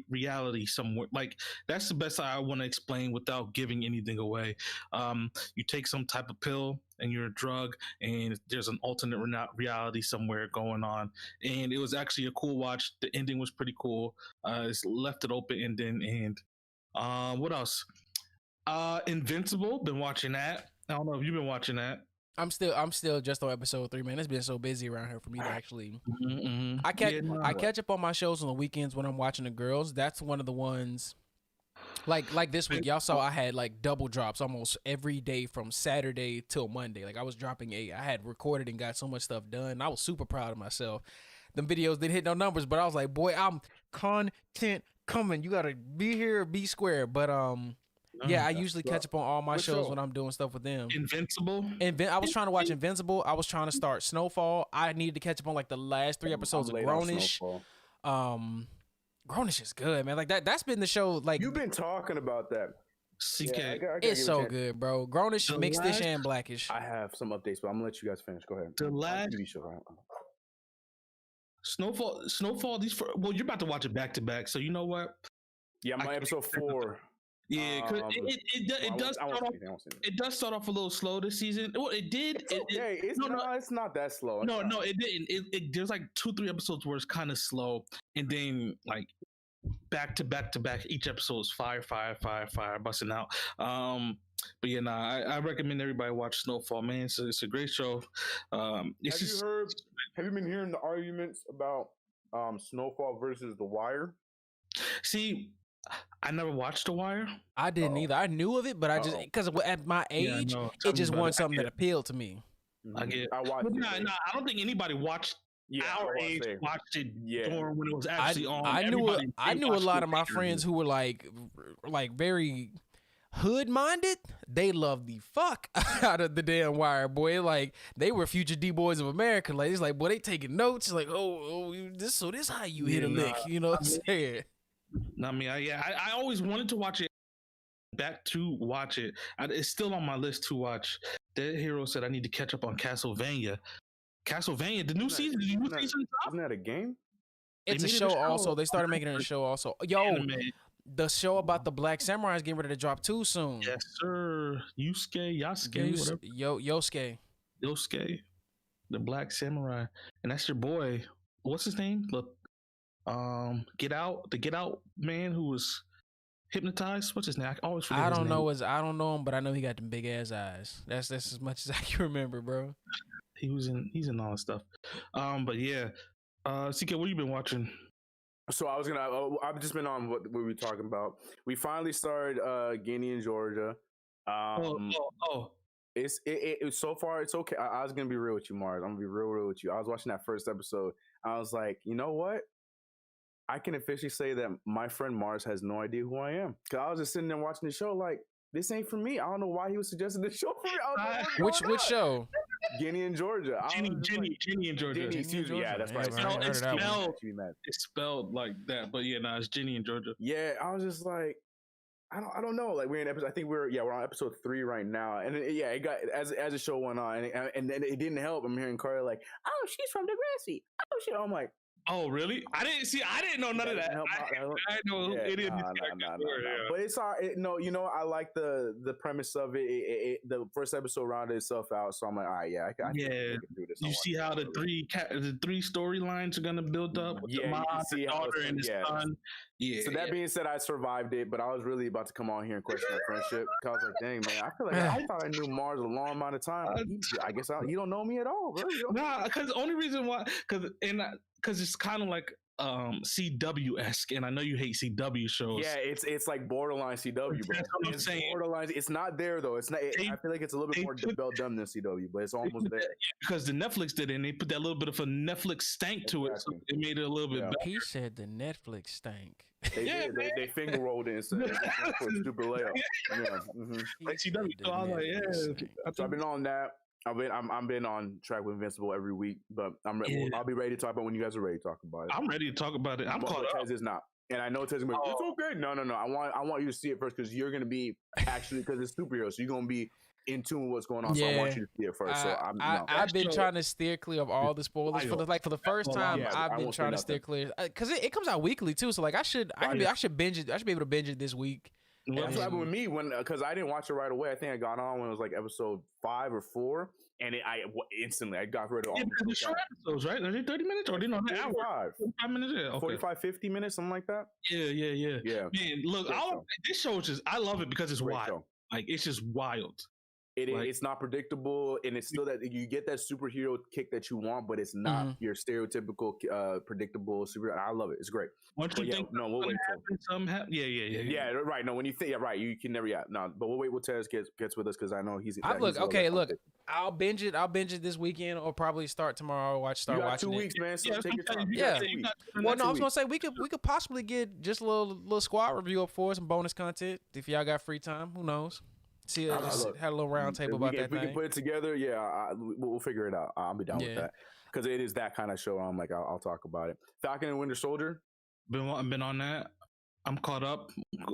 reality somewhere. Like, that's the best I want to explain without giving anything away. You take some type of pill and you're a drug, and there's an alternate reality somewhere going on, and it was actually a cool watch. The ending was pretty cool. It's left it open ending. And what else? Invincible, been watching that. I don't know if you've been watching that. I'm still just on episode 3, man. It's been so busy around here for me to actually. I catch up on my shows on the weekends when I'm watching the girls. That's one of the ones. Like this week, y'all saw I had like double drops almost every day from Saturday till Monday. Like, I was dropping 8. I had recorded and got so much stuff done. I was super proud of myself. Them videos didn't hit no numbers, but I was like, boy, I'm content coming. You gotta be here or be square. But yeah, I usually catch up on all my shows when I'm doing stuff with them. Invincible? I was trying to watch Invincible. I was trying to start Snowfall. I needed to catch up on like the last 3 episodes of Grownish. Grownish is good, man. Like that's been the show. Like, you've been talking about that. CK. It's so good, bro. Grownish, Mixedish, and Blackish. I have some updates, but I'm gonna let you guys finish. Go ahead. The last TV show. Snowfall. You're about to watch it back to back, so you know what? Yeah, I'm on episode 4. Yeah, because it does start off a little slow this season. Well, it did. It's not that slow. No, it didn't. There's like 2-3 episodes where it's kind of slow, and then like back to back, each episode is fire, busting out. But yeah, I recommend everybody watch Snowfall, man. It's a great show. Have you been hearing the arguments about Snowfall versus The Wire? See, I never watched The Wire. I didn't either. I knew of it, but I just, because at my age, it just wasn't something that appealed to me. I get it. I don't think anybody watched. Our age watched it during when it was actually on. I knew a lot of my friends who were like very hood minded. They loved the fuck out of the damn Wire, boy. Like, they were future D boys of America. Like, it's like, boy, they taking notes. Like, this how you hit a lick. You know what I'm saying? I mean, I always wanted to watch it. Back to watch it. It's still on my list to watch. Dead Hero said I need to catch up on Castlevania. The new season. Isn't that a game? It's a show also. They started making it a show also. Yo, the show about the Black Samurai is getting ready to drop too soon. Yes, sir. Yosuke, the Black Samurai, and that's your boy. What's his name? Look. Get Out man who was hypnotized. What's his name? I always forget. I don't know him, but I know he got them big ass eyes. That's as much as I can remember, bro. He's in all that stuff. But yeah. CK, what have you been watching? So I've just been on what we were talking about. We finally started Guinea and Georgia. It's so far it's okay. I was gonna be real with you, Mars. I'm gonna be real with you. I was watching that first episode. I was like, you know what? I can officially say that my friend Mars has no idea who I am. Cause I was just sitting there watching the show like, this ain't for me. I don't know why he was suggesting this show for me. I was like, which show? Guinea and Georgia. Ginny and Georgia. Excuse me. Yeah, that's right. It's spelled like that, but yeah, it's Ginny and Georgia. Yeah, I was just like, I don't know. Like we're in episode. I think we're on episode 3 right now, and it got as the show went on, and then it didn't help. I'm hearing Carly like, oh, she's from Degrassi. Oh shit. I'm like, oh really? I didn't know none of that. I know it is. But it's all I like the premise of it. The first episode rounded itself out, so I'm like, all right, I can do this. You see how the three storylines are gonna build up with the mom, the daughter, and the son. Yeah. So that being said, I survived it, but I was really about to come on here and question our friendship. Cause I was like, dang man, I feel like I thought I knew Mars a long amount of time. I guess you don't know me at all, bro. Nah, because the only reason why, because it's kind of like CW-esque, and I know you hate CW shows. Yeah, it's like borderline CW, bro. That's what I'm saying. Borderline. It's not there though. It's not. I feel like it's a little bit more well done than CW, but it's almost there. Because the Netflix did it, and they put that little bit of a Netflix stank to it, so it made it a little bit better. He said the Netflix stank. They did. They finger rolled it and said for a stupid layup. Yeah. Mm-hmm. Like CW. So I was like, yeah. So I've been on that. I've been on track with Invincible every week, but I'll be ready to talk about when you guys are ready to talk about it. I'm ready to talk about it. I'm caught up. Tez is not, and I know Tez is going to be, it's okay. No. I want you to see it first because you're going to be actually because it's superheroes, so you're going to be in tune with what's going on. So I want you to see it first. I've been trying to steer clear of all the spoilers for the first time. I've been trying to steer clear because it comes out weekly too. So like I should binge it. I should be able to binge it this week. Well, that's what happened with me because I didn't watch it right away. I think I got on when it was like episode 5 or 4, and I instantly got rid of all the short episodes, right? Are they 30 minutes or they know an hour? 45 minutes, yeah. Okay. 45, 50 minutes, something like that. Yeah. Man, look, this show is just I love it because it's wild. Like it's just wild. It's not predictable, and it's still that you get that superhero kick that you want, but it's not your stereotypical predictable superhero. I love it. It's great. Once you think we'll wait till yeah, right. No, when you think right, you can never but we'll wait till Tez gets with us because I know he's. Look, I'll binge it. I'll binge it this weekend, or probably start tomorrow. Start watching 2 weeks, man. So take your time. Well, no, I was gonna say we could possibly get just a little squad review up for some bonus content if y'all got free time. Who knows? See, just had a little round table about that. If we can put it together, we'll figure it out. I'll be down with that because it is that kind of show. I'm like, I'll talk about it. Falcon and Winter Soldier. Been on that. I'm caught up.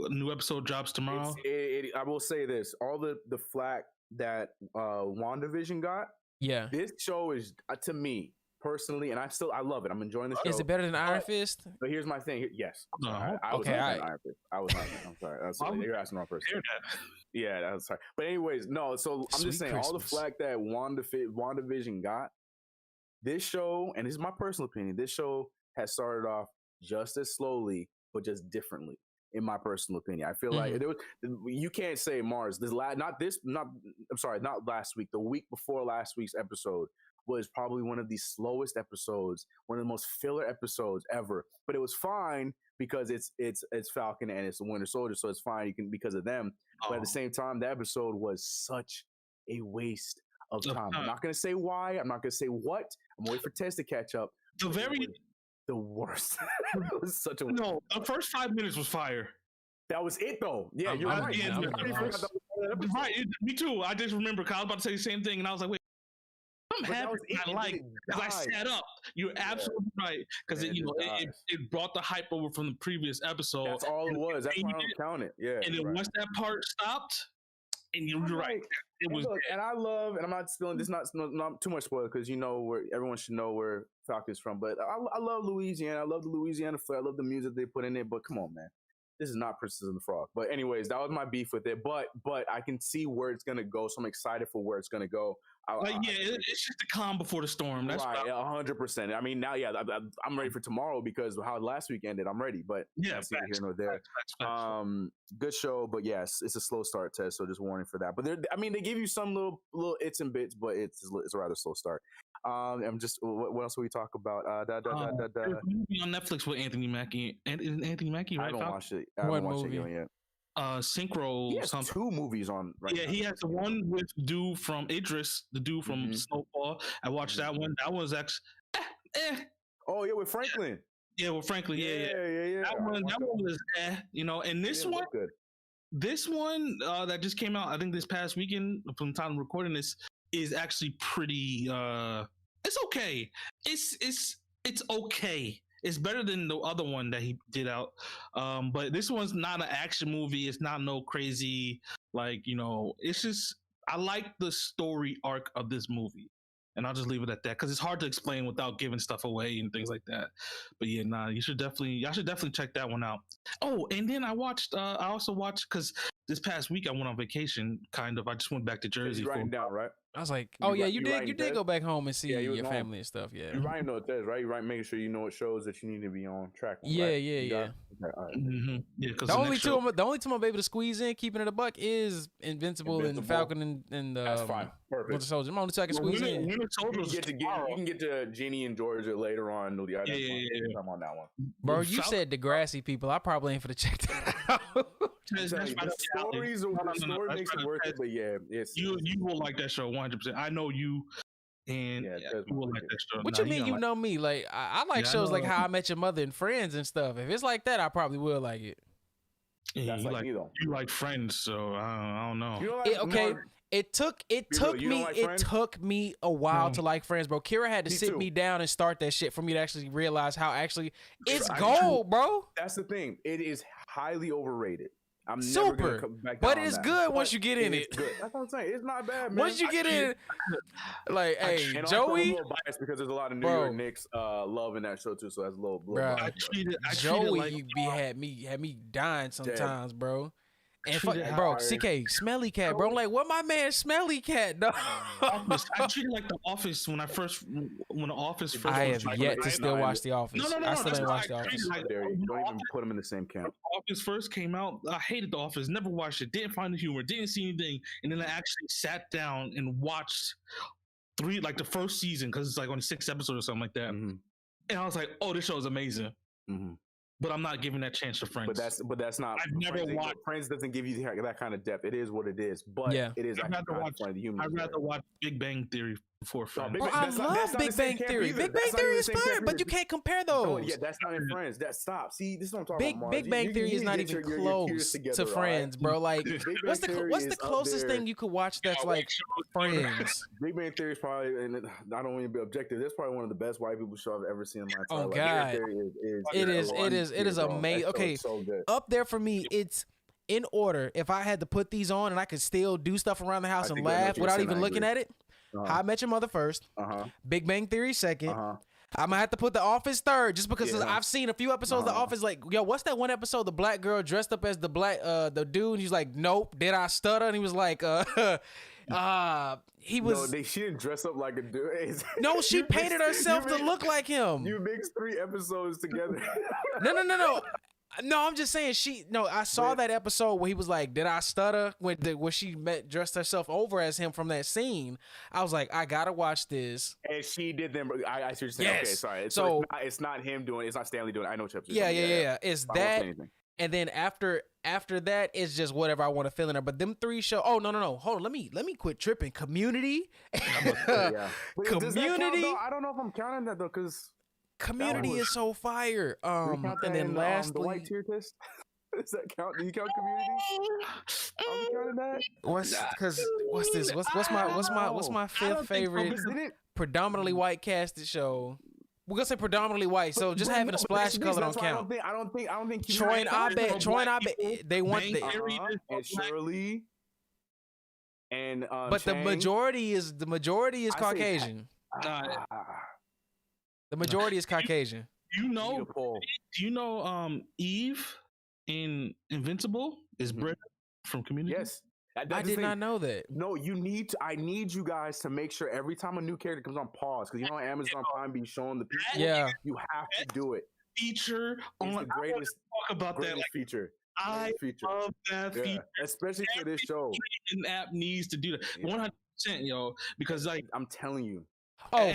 New episode drops tomorrow. I will say this: all the flack that WandaVision got. Yeah, this show is to me personally, and I love it. I'm enjoying the show. Is it better than Iron Fist? But here's my thing. Yes. No. I was not Iron Fist. I was not. I'm sorry. You're asking the wrong person. Yeah, that's sorry. But anyways, no. So I'm just saying, all the flack that WandaVision got, this show, and this is my personal opinion, this show has started off just as slowly, but just differently. In my personal opinion, I feel like you can't say Mars. Not last week. The week before last week's episode was probably one of the slowest episodes, one of the most filler episodes ever. But it was fine because it's Falcon and it's the Winter Soldier, so it's fine because of them. But at the same time, the episode was such a waste of time. I'm not gonna say why. I'm not gonna say what. I'm waiting for Tez to catch up. The worst. It was such a no. The first 5 minutes was fire. That was it though. Yeah, you're right. Right. Me too. I just remember. I was about to say the same thing, and I was like, wait. I'm happy I like because I sat up. You're absolutely right because it brought the hype over from the previous episode. That's all it was. That's why I don't count it. Yeah. And then once that part stopped, and you're right. It was. Look, and I love, and I'm not spilling. This not too much spoiler because where everyone should know where Falcon's from. But I love Louisiana. I love the Louisiana flair. I love the music they put in it. But come on, man. This is not Princess and the Frog. But anyways, that was my beef with it. But I can see where it's gonna go, so I'm excited for where it's gonna go. It's just the calm before the storm. That's right, 100%. I mean, now, I'm ready for tomorrow because of how last week ended. I'm ready, but here nor there. Good show, but yes, it's a slow start, Tez. So just warning for that. But they give you some little its and bits, but it's a rather slow start. I'm just what else will we talk about? Movie on Netflix with Anthony Mackie. Anthony Mackie, right? I haven't watched it. I haven't watched it yet. Synchro. He has 2 movies on right now. He has the one with the dude from Snowfall. I watched that one. That was actually Oh yeah, with Franklin. Yeah, well, frankly, yeah. That one was, and this one, good. This one that just came out, I think this past weekend, from the time I'm recording this, is actually pretty. It's okay. It's okay. It's better than the other one that he did out. But this one's not an action movie. It's not no crazy It's just I like the story arc of this movie. And I'll just leave it at that because it's hard to explain without giving stuff away and things like that. But yeah, y'all should definitely check that one out. Oh, and then I also watched because this past week I went on vacation. Kind of, I just went back to Jersey. You're writing down, right? I was like, you did go back home and see your family and stuff. Yeah, you're writing what it says, right? You're writing, making sure you know what shows that you need to be on track on. Yeah, right? yeah. Okay, all right. Mm-hmm. Yeah, the only two I'm able to squeeze in, keeping it a buck, is Invincible. And Falcon and that's fine. Perfect. Winter Soldier. I'm only two I can squeeze in. Winter Soldier. You can get to Ginny and Georgia later on. I'm on that one. Bro, you said Degrassi people. I probably ain't for to check that out. The story makes it worth it, but yeah, you will like that show 100%. I know you, and you will like that show. What you mean? You know me? Like I like shows like How I Met Your Mother and Friends and stuff. If it's like that, I probably will like it. Yeah, you like Friends, so I don't know. It took me a while to like Friends, bro. Kira had to sit me down and start that shit for me to actually realize how it's gold, bro. That's the thing. It is highly overrated. I'm super, never gonna come back but it's good once you get in it. Good. That's what I'm saying. It's not bad, man. Once you get in, like, hey, and Joey. I'm a little biased because there's a lot of New York Knicks love in that show too, so that's a little. Joey had me dying sometimes, bro. And bro, CK, Smelly Cat, bro. I'm like, what my man Smelly Cat, dog? I treated like The Office when The Office first. I have yet to still watch The Office. No, I still ain't watched The Office. Don't even put them in the same camp. Office first came out, I hated The Office, never watched it, didn't find the humor, didn't see anything, and then I actually sat down and watched the first season because it's like on 6 episodes or something like that, and I was like, oh, this show is amazing. But I'm not giving that chance to Friends. But that's not. I've never watched Friends. Doesn't give you that kind of depth. It is what it is. But it is. I'd rather watch Big Bang Theory before Friends. I love Big Bang Theory. Big Bang Theory is fire, but you can't compare those. Yeah, that's not in Friends. Stop. See, this is what I'm talking about. Big Bang Theory is not even close to Friends, bro. Like, what's the closest thing you could watch that's like Friends? Big Bang Theory is probably, and I don't want to be objective. That's probably one of the best white people show I've ever seen in my entire life. Oh God, it is amazing. Okay, up there for me, it's in order. If I had to put these on and I could still do stuff around the house and laugh without even looking at it, How I Met Your Mother first, Big Bang Theory second. I'm gonna have to put The Office third, just because I've seen a few episodes of The Office. Like, yo, what's that one episode? The black girl dressed up as the dude. And he's like, nope, did I stutter? And he was like, he was. No, she didn't dress up like a dude. No, she painted herself to look like him. You mixed 3 episodes together. No. No, I'm just saying I saw that episode where he was like, did I stutter? When she dressed herself over as him from that scene. I was like, I gotta watch this. And she did them. I see what you're saying. Yes. Okay, sorry. So it's not him doing it. It's not Stanley doing it. I know what you're saying. Yeah. It's that. And then after that, it's just whatever I want to fill in there. But them 3 show. Oh no. Hold on. Let me quit tripping. Community. Community. I don't know if I'm counting that though, because Community is so fire. And then lastly, the white tear test. Does that count? Do you count Community? I'm counting that. What's this? What's my 5th favorite predominantly white casted show? We're gonna say predominantly white, so just having a splash color don't count. I don't think Troy and Abed, they want and Shirley and but Chang. the majority is Caucasian. The majority is Caucasian. Do you know Eve in Invincible is Brit from Community? Yes. I did not know that. No, I need you guys to make sure every time a new character comes on pause, because Amazon Prime be showing the people. Yeah. You have to do it. Feature on the greatest talk about that feature. I love that feature. Especially for this show. An app needs to do that. 100%, yo, because I'm telling you. Oh,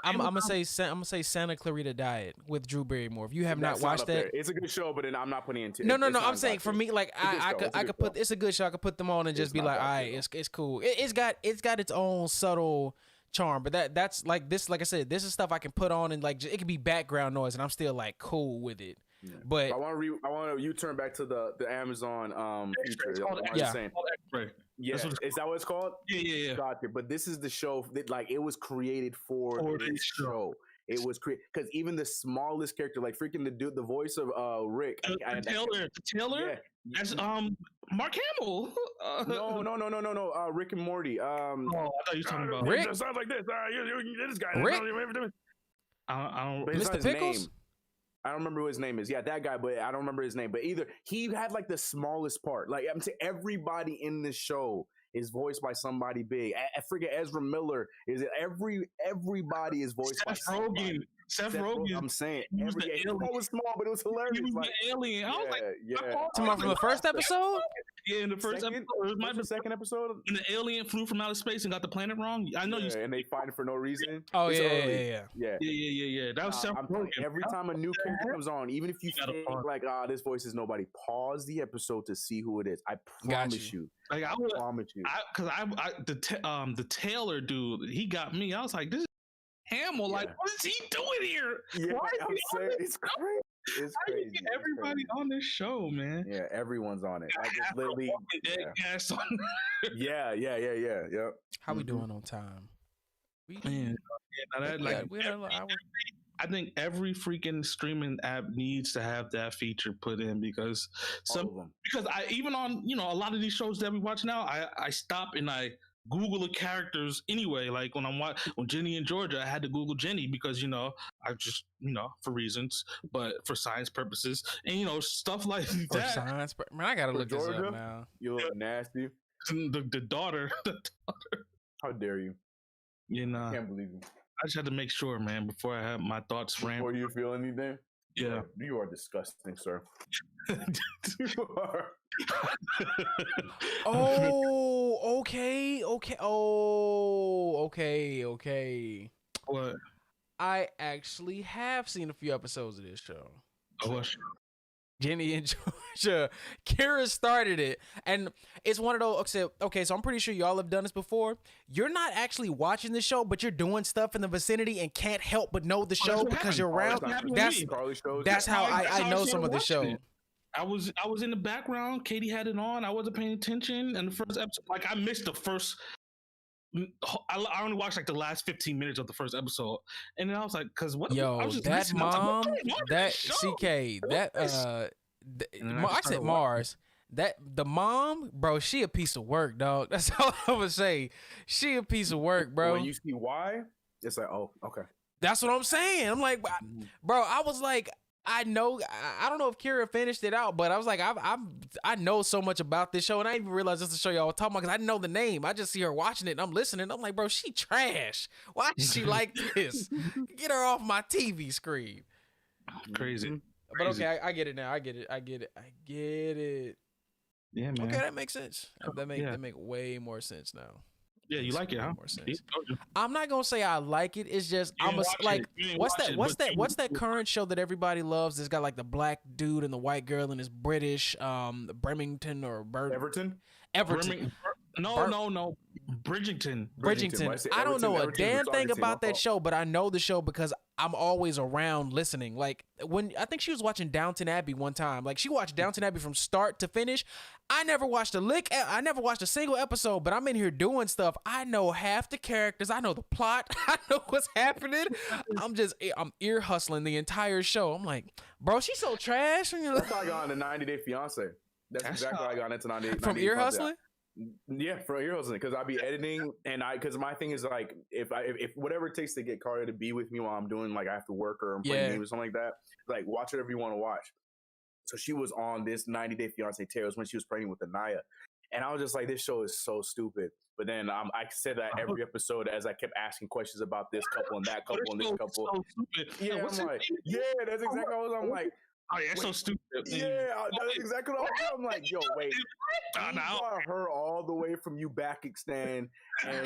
I'm gonna say Santa Clarita Diet with Drew Barrymore. If you have not watched that, it's a good show, but I'm not putting it into. No. I'm saying for me, like I could put. It's a good show. I could put them on and just be like, all right, it's cool. It's got its own subtle charm. But that's like this. Like I said, this is stuff I can put on and like it could be background noise, and I'm still like cool with it. Yeah. But I want to U-turn back to the Amazon feature. Yeah. Yeah, is that what it's called? Yeah. Gotcha. But this is the show that like it was created for this show. It was created because even the smallest character, like freaking the voice of Rick, Taylor, that's Mark Hamill. No, Rick and Morty. I thought you were talking about Rick. It sounds like this. This guy. Rick. I don't. Mr. Pickles. I don't remember who his name is. Yeah, that guy, but I don't remember his name. But either he had like the smallest part. Like I'm saying, everybody in this show is voiced by somebody big. I forget Ezra Miller. Is it everybody is voiced by somebody. Seth Rogen. I'm saying it was small, but it was hilarious. He was like, the alien. I was like, from the first episode. Yeah, in the first episode. It might be the second episode. And the alien flew from outer space and got the planet wrong. I know you. And they fight it for no reason. Oh yeah. That was Seth Rogen. Every time a new character comes on, even if you think like, this voice is nobody, pause the episode to see who it is. I promise you. Like I promise you. Because the Taylor dude, he got me. I was like, this is Hamill. Like, what is he doing here? Yeah, I'm saying it's crazy. It's crazy. Everybody on this show, man. Yeah, everyone's on it. Like it's literally Yep. How we doing on time? I think every freaking streaming app needs to have that feature put in because I even on a lot of these shows that we watch now, I stop and I Google the characters anyway. Like when when Jenny and Georgia, I had to Google Jenny because I just for reasons, but for science purposes and stuff like for that. Science, man, I gotta look this up now. You look nasty. The daughter. How dare you? I can't believe you. I just had to make sure, man, before I have my thoughts ran. Before you feel anything? Yeah. You are disgusting, sir. You are. Oh, okay. Oh, okay. What? I actually have seen a few episodes of this show. Oh, Jenny and Georgia. Kira started it. And it's one of those, okay, so I'm pretty sure y'all have done this before. You're not actually watching the show, but you're doing stuff in the vicinity and can't help but know the show because you're around. That's how I know some of the show. I was in the background. Katie had it on. I wasn't paying attention. And the first episode, like I missed the first. I only watched like the last 15 minutes of the first episode, and then I was like, "Cause what?" Yo, that mom, that CK, that I said Mars. That the mom, bro, she a piece of work, dog. That's all I would say. She a piece of work, bro. When you see why, it's like, oh, okay. That's what I'm saying. I'm like, bro, I was like, I know, I don't know if Kira finished it out, but I was like, I know so much about this show, and I didn't even realize this is the show y'all were talking about because I didn't know the name. I just see her watching it, and I'm listening. I'm like, bro, she trash. Why is she like this? Get her off my TV screen. Crazy. But okay, I get it now. I get it. Yeah, man. Okay, that makes sense. That make way more sense now. Yeah, you like it, huh? I'm not gonna say I like it. It's just what's that current show that everybody loves? It's got like the black dude and the white girl and it's British. Bremerton or Everton. No. Bridgerton. I don't know a damn thing about that show, but I know the show because I'm always around listening. Like when I think she was watching Downton Abbey one time. Like she watched Downton Abbey from start to finish. I never watched a single episode, but I'm in here doing stuff. I know half the characters. I know the plot. I know what's happening. I'm ear hustling the entire show. I'm like, bro, she's so trash. That's how I got into 90 Day Fiance. That's exactly how I got into 90 Day From ear hustling? Yeah, for ear hustling, because I'll be editing and because my thing is like if whatever it takes to get Carter to be with me while I'm doing like I have to work or I'm playing games or something like that, like watch whatever you want to watch. So she was on this 90 Day Fiance Taylor's when she was pregnant with Anaya, and I was just like, this show is so stupid. But then I said that every episode as I kept asking questions about this couple and that couple and this couple. So yeah, I'm like, that's exactly what I'm like. Oh yeah, it's so stupid. Yeah, that's exactly what I'm like. Yo, wait, you got her all the way from Uzbekistan.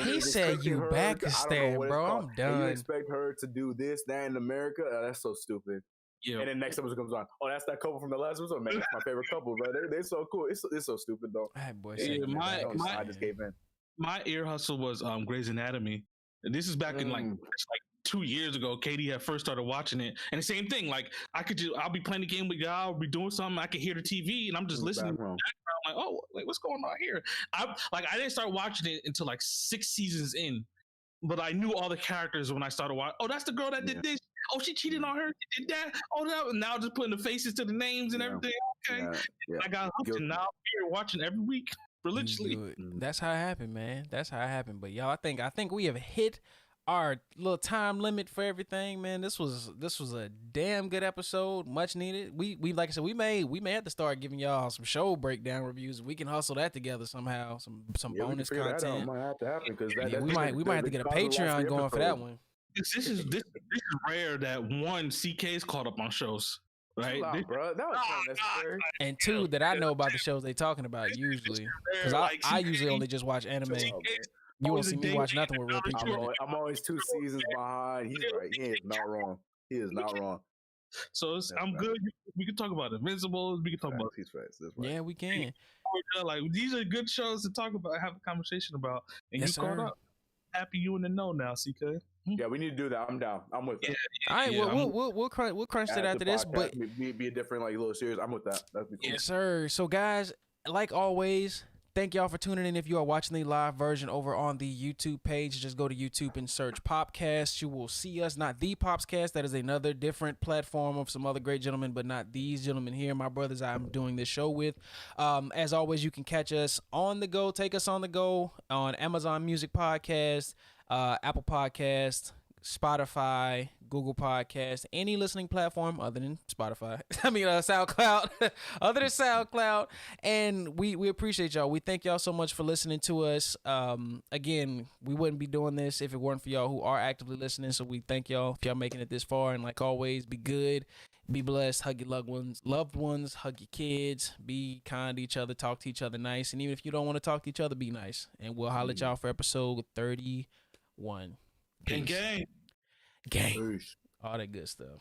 He said Uzbekistan, bro. I'm done. And you expect her to do this, that in America? That's so stupid. Yeah. And then next episode comes on. Oh, that's that couple from the last episode. Man, that's my favorite couple, bro. They're so cool. It's so stupid though. Hey, boy, I just gave in. My ear hustle was Grey's Anatomy. This is back in like 2 years ago. Katie had first started watching it, and the same thing. Like I'll be playing the game with y'all, I'll be doing something. I could hear the TV, and I'm just listening. I'm like, oh, like what's going on here? I didn't start watching it until like 6 seasons in, but I knew all the characters when I started watching. Oh, that's the girl that did this. Oh, she cheated on her. She did that. Oh, that. Now just putting the faces to the names and everything. Okay, I got hooked, and now I'm here watching every week religiously. That's how it happened, man. That's how it happened. But y'all, I think we have hit our little time limit for everything, man. This was a damn good episode, much needed. We like I said, we may have to start giving y'all some show breakdown reviews. We can hustle that together somehow. Some bonus content. Might have to happen because we might have to get a Patreon going for that one. This is rare that one CK is caught up on shows. Right, bro. That was unnecessary. And two, that I know about the shows they talking about usually, because I usually only just watch anime. You won't see me watch nothing with real people. I'm always 2 seasons behind. He's right. He is not wrong. He is not wrong. So I'm good. We can talk about Invincible. We can talk about these facts. Yeah, we can. Like these are good shows to talk about, have a conversation about. And yes, you caught up. Happy you in the know now, CK. Yeah, we need to do that. I'm down. I'm with that. All right, we'll crunch it after this, but be a different like little series. I'm with that. That'd be cool. Yes, sir. So guys, like always, thank y'all for tuning in. If you are watching the live version over on the YouTube page, just go to YouTube and search PopsCast. You will see us, not the PopsCast. That is another different platform of some other great gentlemen, but not these gentlemen here, my brothers I'm doing this show with. As always, you can catch us on the go, take us on the go on Amazon Music Podcast, Apple Podcast, Spotify, Google Podcast, any listening platform other than Spotify. SoundCloud, other than SoundCloud. And we appreciate y'all. We thank y'all so much for listening to us. Again, we wouldn't be doing this if it weren't for y'all who are actively listening. So we thank y'all if y'all making it this far. And like always, be good, be blessed, hug your loved ones, hug your kids, be kind to each other, talk to each other nice. And even if you don't want to talk to each other, be nice. And we'll holler at y'all for episode 31. Gang. Gang. All that good stuff.